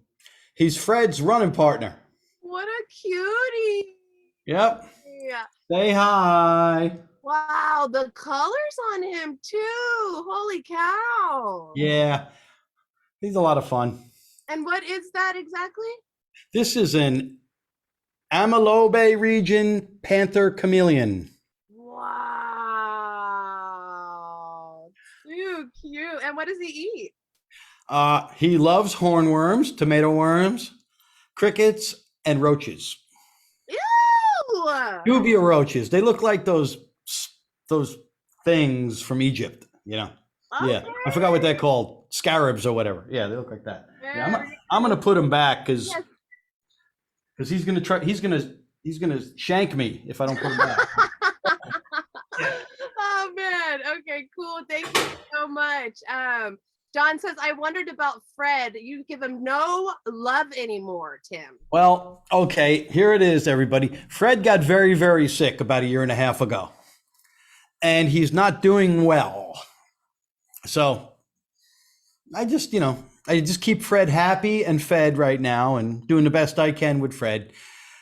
he's Fred's running partner. What a cutie. Yep. Yeah. Say hi. Wow, the colors on him too. Holy cow. Yeah. He's a lot of fun. And what is that exactly? This is an Amilobe region panther chameleon. Wow. Too cute. And what does he eat? He loves hornworms, tomato worms, crickets, and roaches. Ew! Dubia roaches. They look like those things from Egypt, Okay. Yeah, I forgot what they're called. Scarabs or whatever. Yeah, they look like that. Yeah, I'm gonna put him back because he's gonna try. He's gonna shank me if I don't put him back. Oh man. Okay, cool. Thank you so much. John says, I wondered about Fred. You give him no love anymore, Tim. Well, okay, here it is, everybody. Fred got very, very sick about 1.5 years ago, and he's not doing well. So I just, I just keep Fred happy and fed right now and doing the best I can with Fred.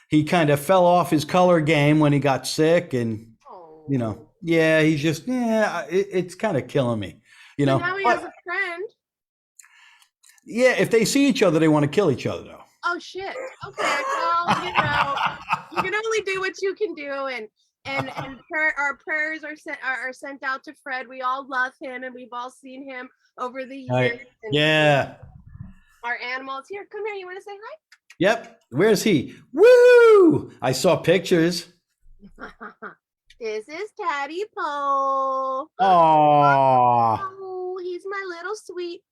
He kind of fell off his color game when he got sick and, Oh. yeah, he's just, yeah, it's kind of killing me, But now he has but a friend. yeah, if they see each other, they want to kill each other though. Oh shit. Okay. Well, you can only do what you can do, and our prayers are sent out to Fred. We all love him, and we've all seen him over the Right. years. And Yeah. our animals here. Come here. You want to say Yep. Where's he? Woo! I saw pictures. hi? This is Taddy Poe. Aww. Oh, he's my little sweet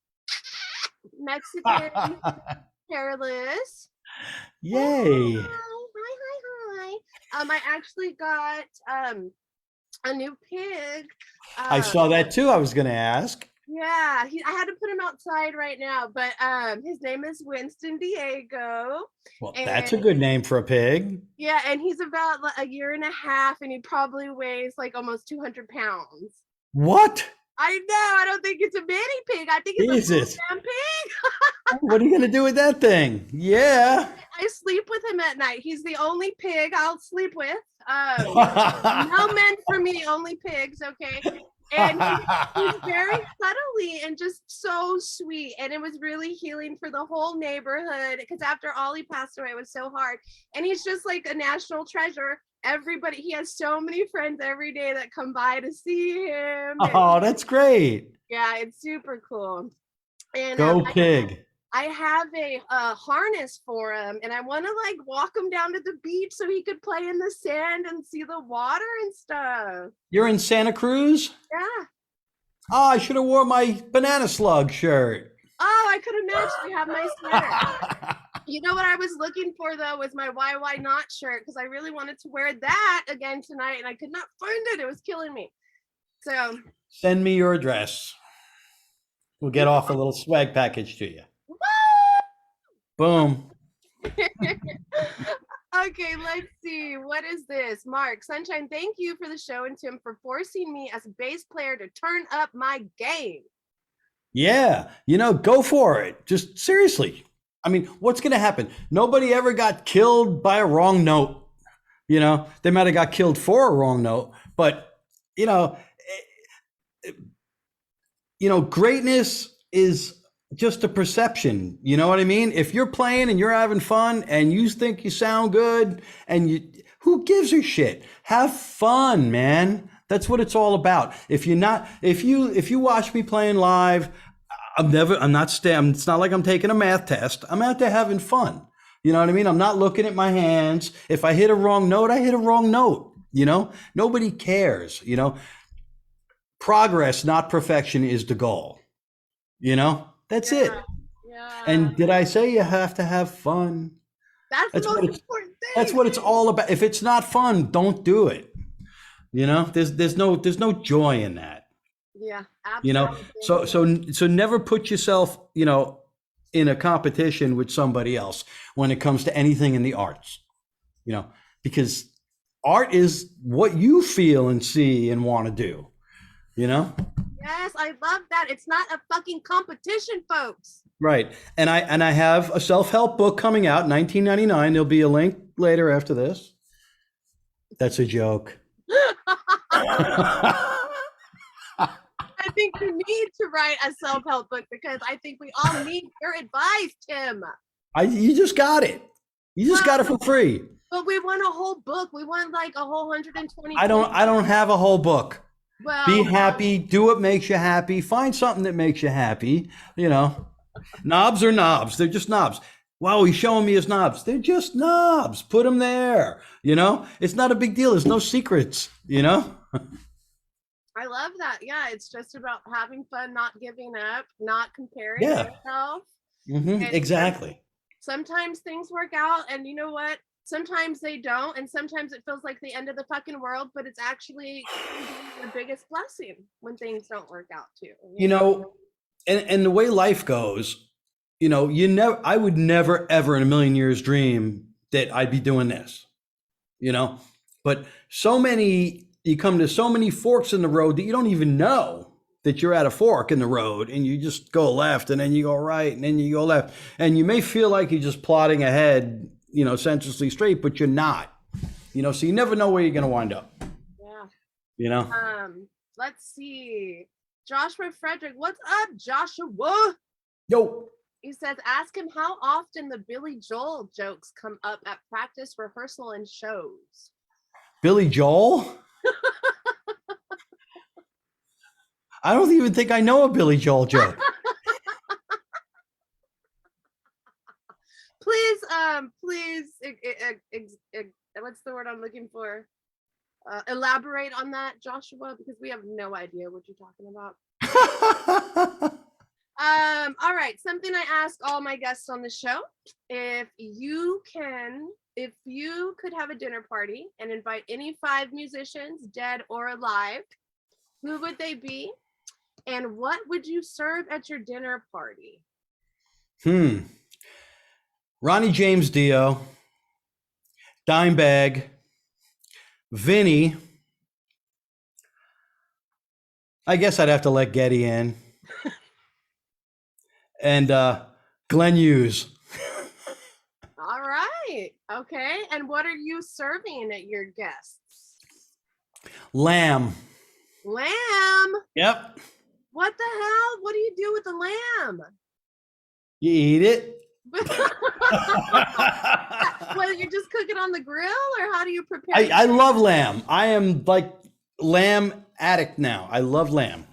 Mexican hairless. Yay. Hi. I actually got a new pig. I saw that too. I was going to ask. Yeah, I had to put him outside right now, but his name is Winston Diego. Well, that's a And good name for a pig. yeah, and he's about a year and a half, and he probably weighs like almost 200 pounds. What? I know, I don't think it's a mini pig. I think it's a Is full it? damn pig. What are you going to do with that thing? Yeah. I sleep with him at night. He's the only pig I'll sleep with. No men for me, only pigs, okay? And he's very cuddly and just so sweet. And it was really healing for the whole neighborhood because after Ollie passed away, it was so hard. And he's just like a national treasure. Everybody, he has so many friends every day that come by to see him. Oh, that's great. Yeah, it's super cool. And Go pig. I have a harness for him, and I want to like walk him down to the beach so he could play in the sand and see the water and stuff. You're in Santa Cruz? Yeah. Oh, I should have wore my banana slug shirt. Oh, I could have matched. You have my sweater. You know what I was looking for though was my YYNOT shirt because I really wanted to wear that again tonight, and I could not find it. It was killing me. So Send me your address. We'll get off a little swag package to you. Boom. Okay, let's see. What is this? Mark, Sunshine, thank you for the show, and Tim for forcing me as a bass player to turn up my game. Yeah, go for it. Just seriously. I mean, what's going to happen? Nobody ever got killed by a wrong note. They might have got killed for a wrong note, but greatness is just a perception. You know what I mean? If you're playing and you're having fun and you think you sound good who gives a shit? Have fun, man. That's what it's all about. If you watch me playing live, it's not like I'm taking a math test. I'm out there having fun. You know what I mean? I'm not looking at my hands. If I hit a wrong note, I hit a wrong note. Nobody cares. Progress, not perfection, is the goal. That's it. Yeah. And did I say you have to have fun? That's the most important thing. That's what it's all about. If it's not fun, don't do it. There's no joy in that. Yeah, absolutely. So never put yourself, in a competition with somebody else when it comes to anything in the arts. Because art is what you feel and see and want to do. Yes, I love that. It's not a fucking competition, folks. Right. And I have a self-help book coming out, 1999. There'll be a link later after this. That's a joke. I think you need to write a self-help book because I think we all need your advice, Tim. You just got it. You just got it for free. But we want a whole book. We want like a whole 120. I don't have a whole book. Well, be happy, do what makes you happy, find something that makes you happy. Knobs are knobs. They're just knobs. Wow, he's showing me his knobs. They're just knobs. Put them there. It's not a big deal. There's no secrets, I love that. Yeah, it's just about having fun, not giving up, not comparing Yeah. yourself. Exactly. Sometimes things work out, and you know what? Sometimes they don't, and sometimes it feels like the end of the fucking world, but it's actually the biggest blessing when things don't work out too. And the way life goes, I would never, ever in a million years dream that I'd be doing this, but you come to so many forks in the road that you don't even know, that you're at a fork in the road and you just go left and then you go right and then you go left. And you may feel like you're just plodding ahead, senselessly straight, but you're not, so you never know where you're going to wind up. Yeah. Let's see. Joshua Frederick, what's up, Joshua? Yo. He says, ask him how often the Billy Joel jokes come up at practice, rehearsal, and shows. Billy Joel? I don't even think I know a Billy Joel joke. Please, what's the word I'm looking for? Elaborate on that, Joshua, because we have no idea what you're talking about. All right, something I ask all my guests on the show. If you could have a dinner party and invite any 5 musicians, dead or alive, who would they be? And what would you serve at your dinner party? Ronnie James Dio, Dimebag, Vinny. I guess I'd have to let Getty in. And Glenn Hughes. All right. Okay. And what are you serving at your guests? Lamb. Lamb? Yep. What the hell? What do you do with the lamb? You eat it. Well, you just cook it on the grill, or how do you prepare I love lamb. I am like lamb addict now. I love lamb.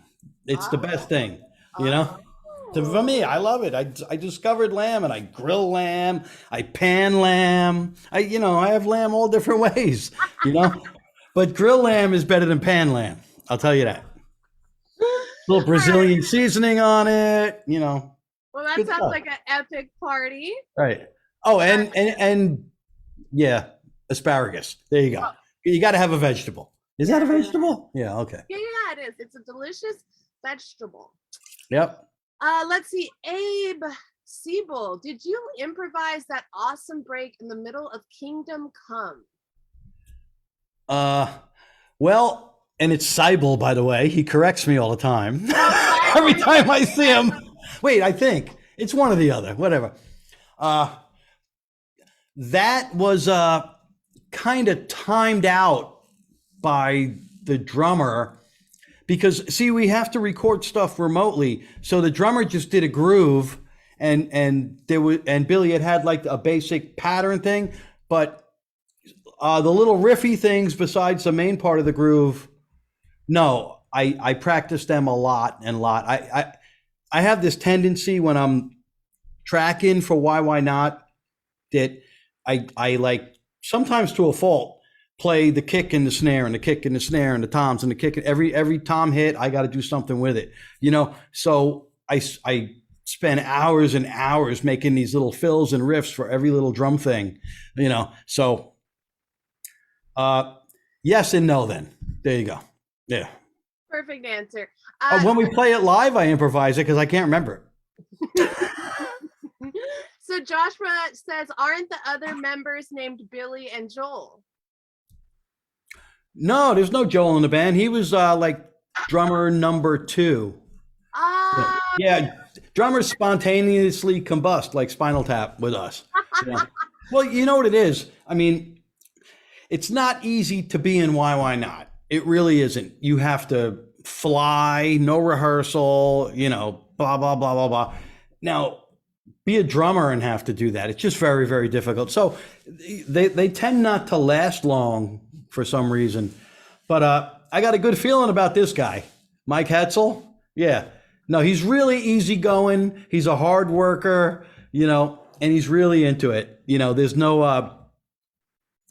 It's the best thing, So for me, I love it. I discovered lamb, and I grill lamb, I pan lamb. I have lamb all different ways, But grill lamb is better than pan lamb. I'll tell you that. A little Brazilian seasoning on it, Well, that sounds like an epic party. Right. Oh, and yeah, asparagus. There you go. Oh. You got to have a vegetable. Is that a vegetable? Yeah. Okay. Yeah, it is. It's a delicious vegetable. Yep. Let's see. Abe Siebel, did you improvise that awesome break in the middle of Kingdom Come? Well, and it's Seibel, by the way. He corrects me all the time. Every time I see him. Wait, I think it's one or the other. Whatever. That was kind of timed out by the drummer because, see, we have to record stuff remotely. So the drummer just did a groove, and Billy had like a basic pattern thing, but the little riffy things besides the main part of the groove, no, I practiced them a lot. I have this tendency when I'm tracking for YYNOT that I like, sometimes to a fault, play the kick and the snare and the kick and the snare and the toms and the kick. Every tom hit, I got to do something with it, So I spend hours and hours making these little fills and riffs for every little drum thing, So yes and no. Then there you go. Yeah. Perfect answer. When we play it live, I improvise it because I can't remember it. So Joshua says, aren't the other members named Billy and Joel? No, there's no Joel in the band. He was like drummer number 2. Yeah, drummers spontaneously combust like Spinal Tap with us. Well, you know what it is? I mean, it's not easy to be in YYNOT. It really isn't. You have to fly, no rehearsal, blah, blah, blah, blah, blah. Now, be a drummer and have to do that. It's just very, very difficult. So they tend not to last long for some reason. But I got a good feeling about this guy, Mike Hetzel. Yeah. No, he's really easygoing. He's a hard worker, and he's really into it. There's no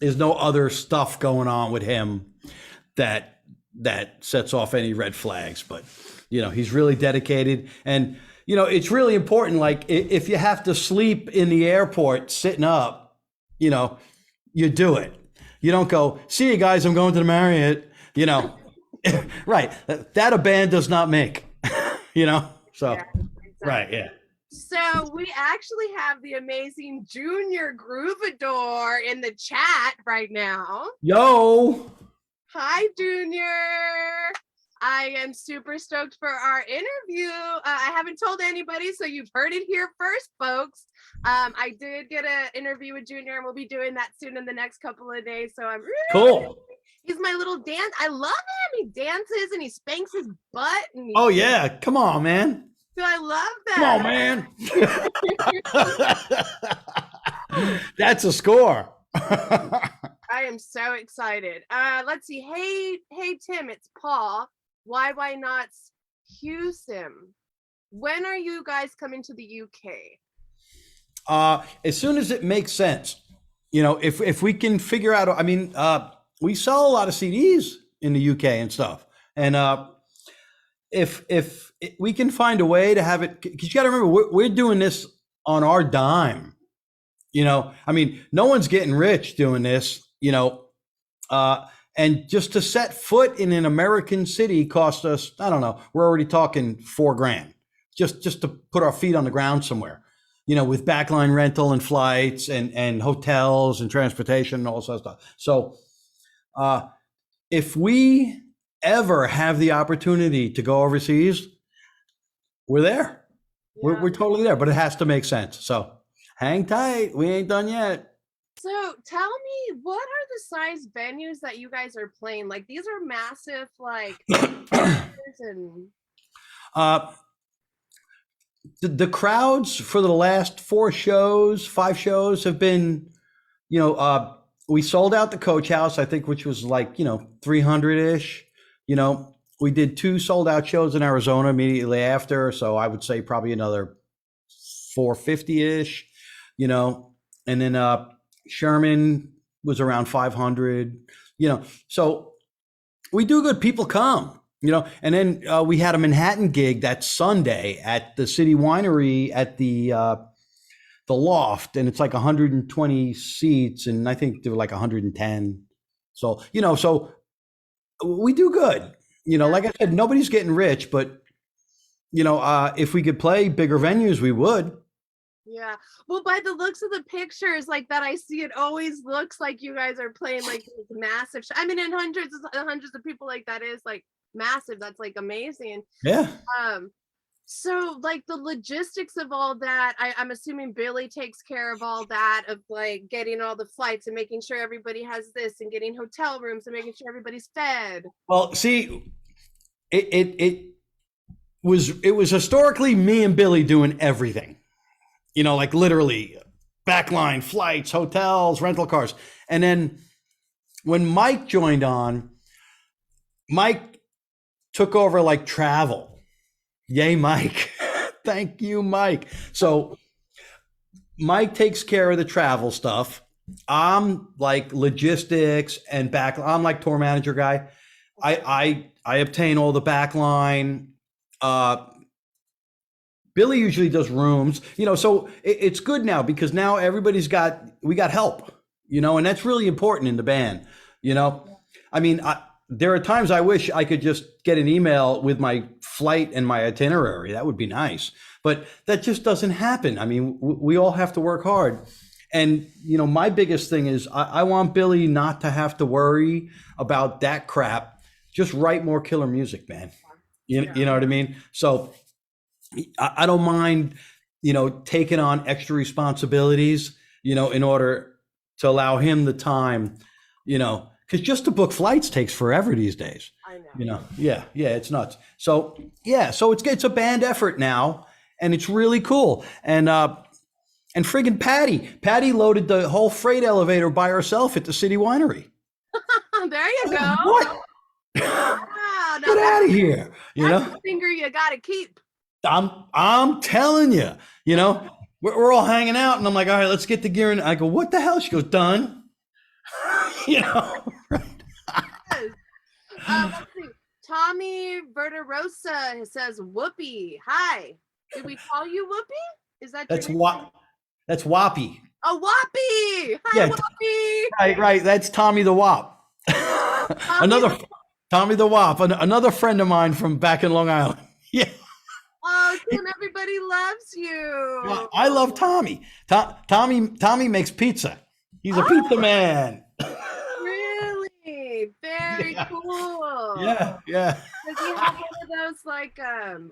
other stuff going on with him that sets off any red flags. But, he's really dedicated. And, it's really important. Like if you have to sleep in the airport sitting up, you do it. You don't go, see you guys, I'm going to the Marriott, right. That a band does not make, So, yeah, exactly. Right. Yeah. So we actually have the amazing Junior Groovador in the chat right now. Yo. Hi, Junior. I am super stoked for our interview. I haven't told anybody, so you've heard it here first, folks. I did get an interview with Junior, and we'll be doing that soon in the next couple of days. So I'm really, Cool. he's my little dance. I love him. He dances and he spanks his butt. And Oh yeah, come on, man. so I love Come on, man. That's a score. I am so excited. Let's see. Hey, Tim, it's Paul. YYNOT's Houston. When are you guys coming to the UK? As soon as it makes sense, if we can figure out, I mean, we sell a lot of CDs in the UK and stuff, and if we can find a way to have it, because you got to remember we're doing this on our dime. I mean, no one's getting rich doing this. And just to set foot in an American city cost us, I don't know, we're already talking $4,000 just to put our feet on the ground somewhere, with backline rental and flights and hotels and transportation and all sorts of stuff. So if we ever have the opportunity to go overseas, we're there. Yeah. We're totally there, but it has to make sense. So hang tight. We ain't done yet. So tell me, what are the size venues that you guys are playing? Like, these are massive, like, and the crowds for the last 5 shows have been, we sold out the Coach House, I think, which was like, 300-ish. We did 2 sold out shows in Arizona immediately after. So I would say probably another 450-ish, and then, Sherman was around 500, so we do good. People come, and then we had a Manhattan gig that Sunday at the City Winery at the Loft, and it's like 120 seats, and I think there were like 110. So, so we do good. Like I said, nobody's getting rich, but if we could play bigger venues, we would. Yeah. Well, by the looks of the pictures like that I see, it always looks like you guys are playing like these massive I mean, and hundreds of people, like, that is like massive. That's like amazing. Yeah. So like the logistics of all that, I'm assuming Billy takes care of all that, of like getting all the flights and making sure everybody has this and getting hotel rooms and making sure everybody's fed. Well, see, it was historically me and Billy doing everything. Like literally backline, flights, hotels, rental cars. And then when Mike joined on, Mike took over like travel. Yay, Mike. Thank you, Mike. So Mike takes care of the travel stuff. I'm like logistics and I'm like tour manager guy. I obtain all the backline. Billy usually does rooms, so it's good now because now we got help, and that's really important in the band, I mean, there are times I wish I could just get an email with my flight and my itinerary. That would be nice, but that just doesn't happen. I mean, we all have to work hard. And, my biggest thing is I want Billy not to have to worry about that crap. Just write more killer music, man. You know what I mean? So I don't mind, taking on extra responsibilities, in order to allow him the time, because just to book flights takes forever these days. I know. Yeah, it's nuts. So it's a band effort now, and it's really cool. And friggin' Patty loaded the whole freight elevator by herself at the City Winery. There you go. What? Wow, Get out of here. That's the finger you gotta keep. I'm telling you, we're all hanging out, and I'm like, all right, let's get the gear in. I go, what the hell? She goes, done. Right. Let's see. Tommy Verderosa says, "Whoopi, hi. Did we call you Whoopi? Is that that's Whoppy? Oh, Whoppy. Hi, Whoppy. Right. That's Tommy the Wop. Tommy the Wop, another friend of mine from back in Long Island. Yeah. Oh, Tim, everybody loves you. Well, I love Tommy. Tommy makes pizza. He's a pizza man. Really? Tommy. Very Yeah, cool. yeah, yeah. Does he have one of those like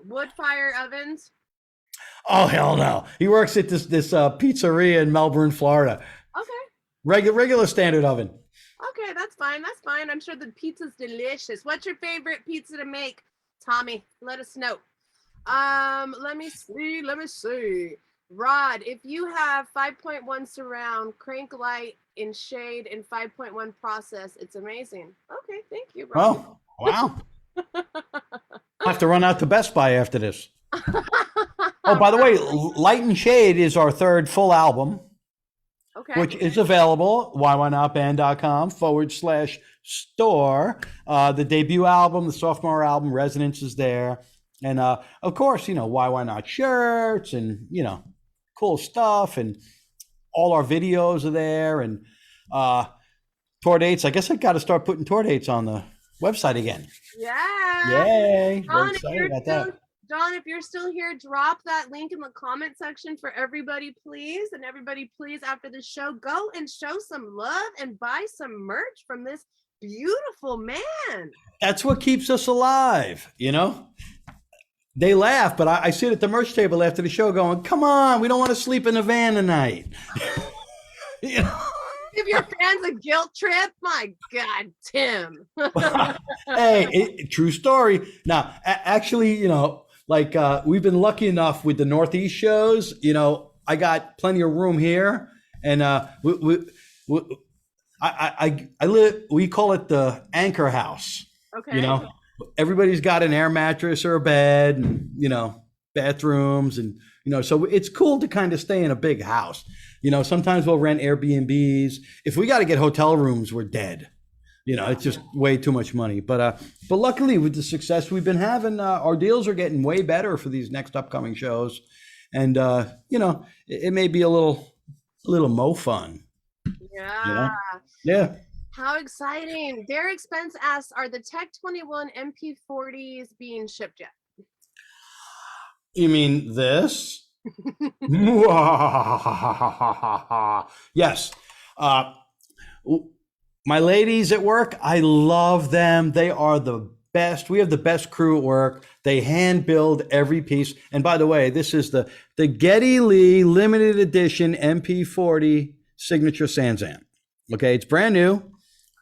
wood fire ovens? Oh hell no! He works at this pizzeria in Melbourne, Florida. Okay. Regular standard oven. Okay, that's fine. That's fine. I'm sure the pizza's delicious. What's your favorite pizza to make, Tommy? Let us know. Let me see. Let me see. Rod, if you have 5.1 surround, crank light in shade, and 5.1 process, it's amazing. Okay, thank you, Rod. Oh wow! I'll have to run out to Best Buy after this. Oh, by the way, Light and Shade is our third full album, Okay. which is available /store. The debut album, the sophomore album, Resonance is there. And of course, Why Not shirts and, cool stuff. And all our videos are there. And tour dates. I guess I got to start putting tour dates on the website again. Yeah. Yay. Very John, excited about that. John, if you're still here, drop that link in the comment section for everybody, please. And everybody, please, after the show, go and show some love and buy some merch from this beautiful man. That's what keeps us alive, They laugh, but I sit at the merch table after the show going, come on, we don't want to sleep in the van tonight. Give your fans a guilt trip? My God, Tim. Hey, true story. Now, actually, we've been lucky enough with the Northeast shows. I got plenty of room here, and I live. We call it the anchor house. Okay. Everybody's got an air mattress or a bed, and bathrooms, and so it's cool to kind of stay in a big house. Sometimes we'll rent Airbnbs. If we got to get hotel rooms, we're dead. It's just way too much money. But luckily, with the success we've been having, our deals are getting way better for these next upcoming shows, and it may be a little mo fun. Yeah. Yeah. How exciting! Derek Spence asks, "Are the Tech 21 MP40s being shipped yet?" You mean this? Yes. My ladies at work, I love them. They are the best. We have the best crew at work. They hand build every piece. And by the way, this is the Geddy Lee limited edition MP40 signature Sansamp. Okay, it's brand new.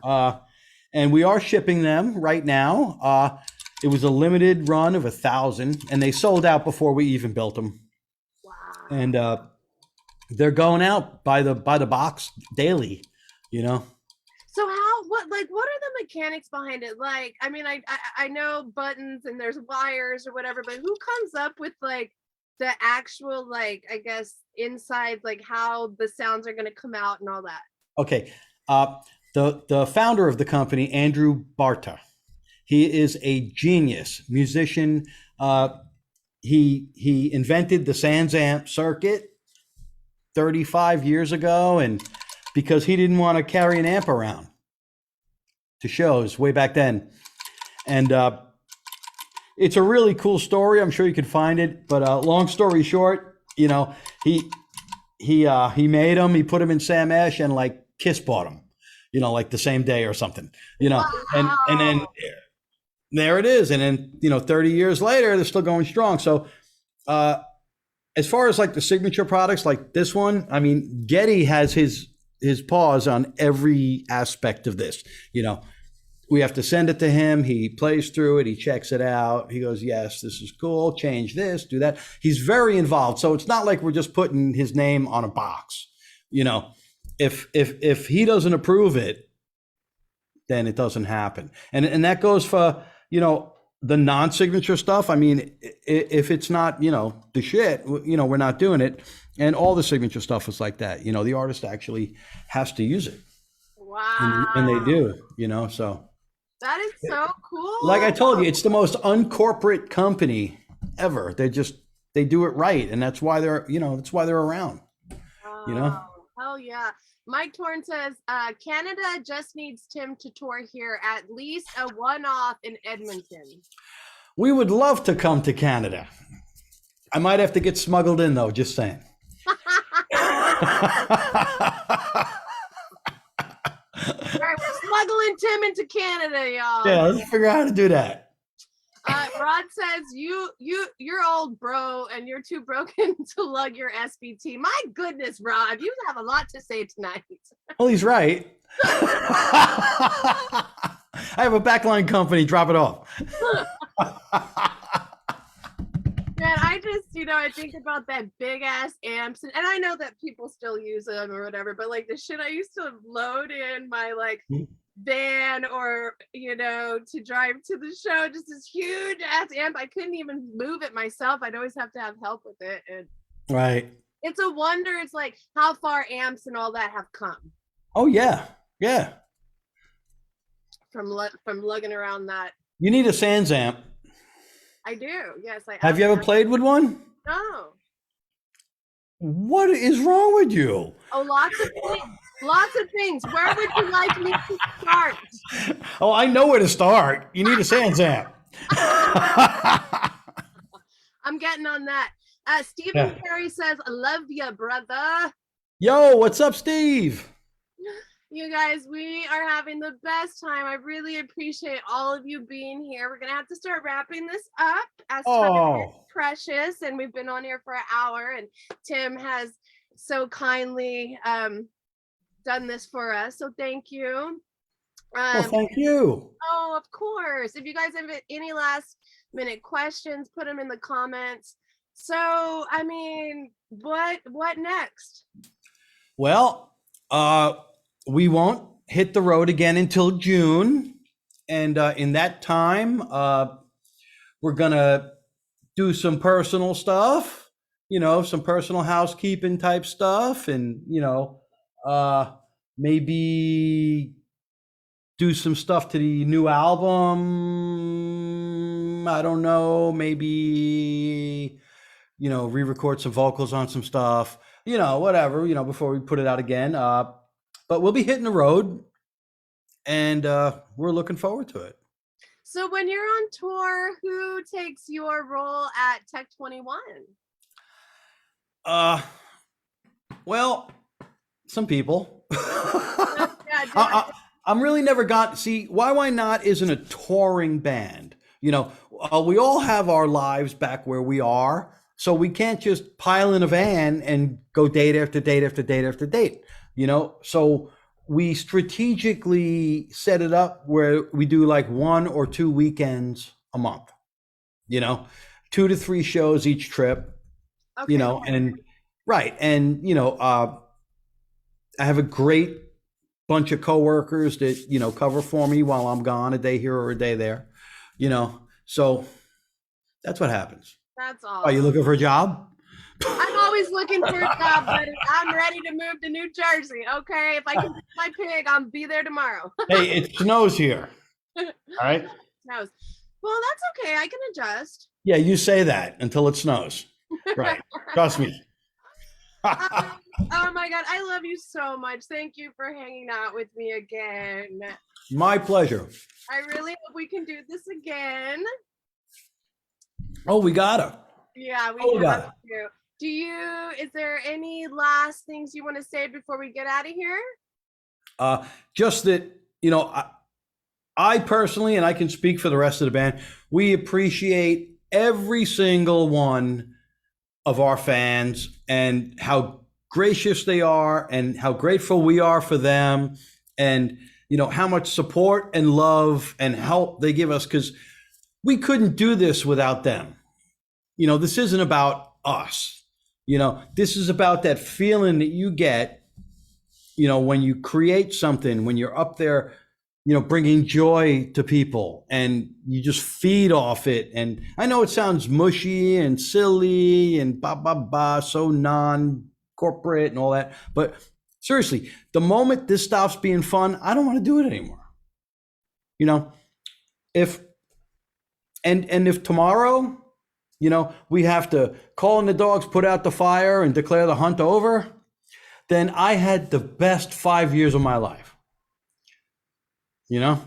And we are shipping them right now. It was a limited run of 1,000, and they sold out before we even built them. Wow. And they're going out by the box daily, So what are the mechanics behind it? Like, I mean, I know buttons and there's wires or whatever, but who comes up with like the actual, like, I guess inside, like how the sounds are going to come out and all that? Okay. The founder of the company, Andrew Barta, he is a genius musician. He invented the Sansamp circuit 35 years ago, and because he didn't want to carry an amp around to shows way back then. And it's a really cool story. I'm sure you can find it, but long story short, he made them, he put them in Sam Ash, and like Kiss bought them, like the same day or something, Wow. and then there it is. And then, 30 years later, they're still going strong. So as far as like the signature products like this one, I mean, Geddy has his paws on every aspect of this. We have to send it to him. He plays through it. He checks it out. He goes, yes, this is cool. Change this, do that. He's very involved. So it's not like we're just putting his name on a box. If he doesn't approve it, then it doesn't happen. And that goes for, the non-signature stuff. I mean, if it's not, the shit, we're not doing it. And all the signature stuff is like that. The artist actually has to use it. Wow. And they do, so. That is so cool. Like I told you, it's the most uncorporate company ever. They do it right. And that's why they're around, Hell yeah. Mike Torn says, Canada just needs Tim to tour here, at least a one-off in Edmonton. We would love to come to Canada. I might have to get smuggled in, though, just saying. All right, we're smuggling Tim into Canada, y'all. Yeah, let's figure out how to do that. Rod says you're old, bro, and you're too broken to lug your SBT. My goodness, Rod, you have a lot to say tonight. Well, he's right. I have a backline company. Drop it off. Man, I just, I think about that big ass amps, and I know that people still use them or whatever, but like the shit I used to load in my like van or to drive to the show, just this huge ass amp. I couldn't even move it myself. I'd always have to have help with it. And right. It's a wonder. It's like how far amps and all that have come. Oh yeah, yeah. From lugging around that. You need a Sans amp. I do. Yes, I have. You ever played with one? No. What is wrong with you? Oh, lots of things. Lots of things. Where would you like me to start? Oh, I know where to start. You need a Sans amp. I'm getting on that. Stephen Perry says, I love you, brother. Yo, what's up, Steve? You guys, we are having the best time. I really appreciate all of you being here. We're going to have to start wrapping this up as time is precious. And we've been on here for an hour. And Tim has so kindly done this for us. So thank you. Well, thank you. Oh, of course. If you guys have any last minute questions, put them in the comments. So, I mean, what next? Well, we won't hit the road again until June. And in that time, we're going to do some personal stuff, some personal housekeeping type stuff. And, maybe do some stuff to the new album. I don't know, maybe, re-record some vocals on some stuff, whatever, before we put it out again. But we'll be hitting the road, and we're looking forward to it. So when you're on tour, who takes your role at Tech 21? Well, some people. I'm really never see, YYNOT isn't a touring band. We all have our lives back where we are, so we can't just pile in a van and go date after date after date after date. So we strategically set it up where we do like 1 or 2 weekends a month, 2 to 3 shows each trip, okay. And right. And, I have a great bunch of coworkers that, cover for me while I'm gone, a day here or a day there, so that's what happens. That's all. Are you looking for a job? I'm always looking for a job, buddy. I'm ready to move to New Jersey. Okay, if I can get my pig, I'll be there tomorrow. Hey, it snows here. All right. Snows. Well, that's okay. I can adjust. Yeah, you say that until it snows. Right. Trust me. Oh my God, I love you so much. Thank you for hanging out with me again. My pleasure. I really hope we can do this again. Oh, we gotta. Yeah, we have to. Is there any last things you want to say before we get out of here? Just that, I personally, and I can speak for the rest of the band, we appreciate every single one of our fans and how gracious they are and how grateful we are for them, and, how much support and love and help they give us, because we couldn't do this without them. This isn't about us. This is about that feeling that you get, when you create something, when you're up there, bringing joy to people and you just feed off it. And I know it sounds mushy and silly and so non-corporate and all that, but seriously, the moment this stops being fun, I don't want to do it anymore. If tomorrow, we have to call in the dogs, put out the fire, and declare the hunt over, then I had the best 5 years of my life. Yeah.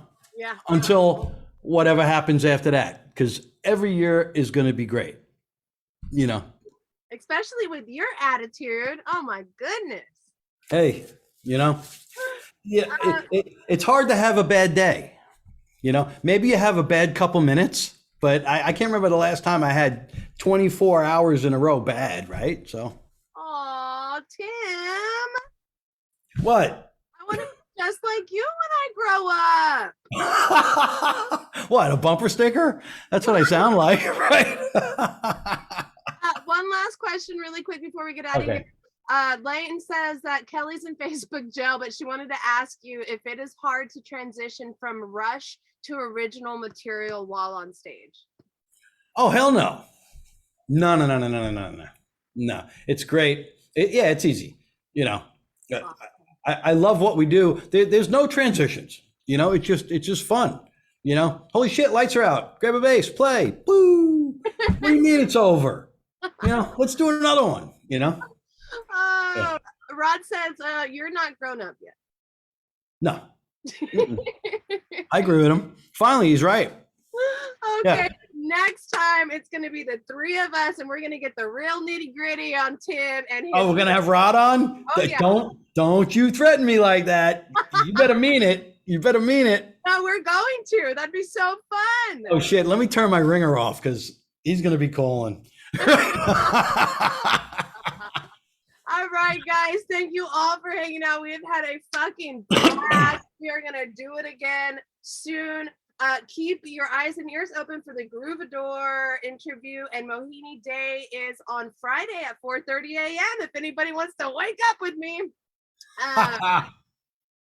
Until whatever happens after that, because every year is going to be great. Especially with your attitude. Oh my goodness. Hey, Yeah, Uh, it's hard to have a bad day. You know, maybe you have a bad couple minutes, but I can't remember the last time I had 24 hours in a row bad, right? So, Aw, Tim. what? I want to be just like you when I grow up. What, a bumper sticker? That's what I sound like, right? One last question, really quick, before we get out of here. Okay. Layton says that Kelly's in Facebook jail, but she wanted to ask you if it is hard to transition from Rush to original material while on stage. Oh, hell no. No, no, no, no, no, no, no, no. No, it's great. Yeah, it's easy. You know, Awesome. I love what we do. There's no transitions. You know, it's just fun. You know, holy shit, lights are out. Grab a bass, play. Boo. What do you mean it's over? You know, let's do another one. You know? Yeah. Oh, Rod says you're not grown up yet. No. Mm-mm. I agree with him. Finally, he's right. Okay, Yeah. next time it's going to be the three of us, and we're going to get the real nitty gritty on Tim and his. Oh, we're gonna have Rod on. Oh, yeah. Don't you threaten me like that. You better mean it. You better mean it. No, we're going to. That'd be so fun. Oh shit! Let me turn my ringer off because he's gonna be calling. All right, guys. Thank you all for hanging out. We've had a fucking blast. We are gonna do it again soon. Keep your eyes and ears open for the Groovador interview, and Mohini Day is on Friday at 4:30 a.m. if anybody wants to wake up with me.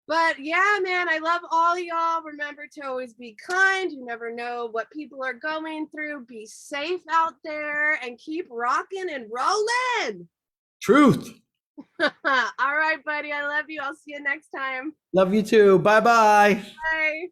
But yeah, man, I love all y'all. Remember to always be kind. You never know what people are going through. Be safe out there and keep rocking and rolling. Truth. All right, buddy. I love you. I'll see you next time. Love you too. Bye bye. Bye.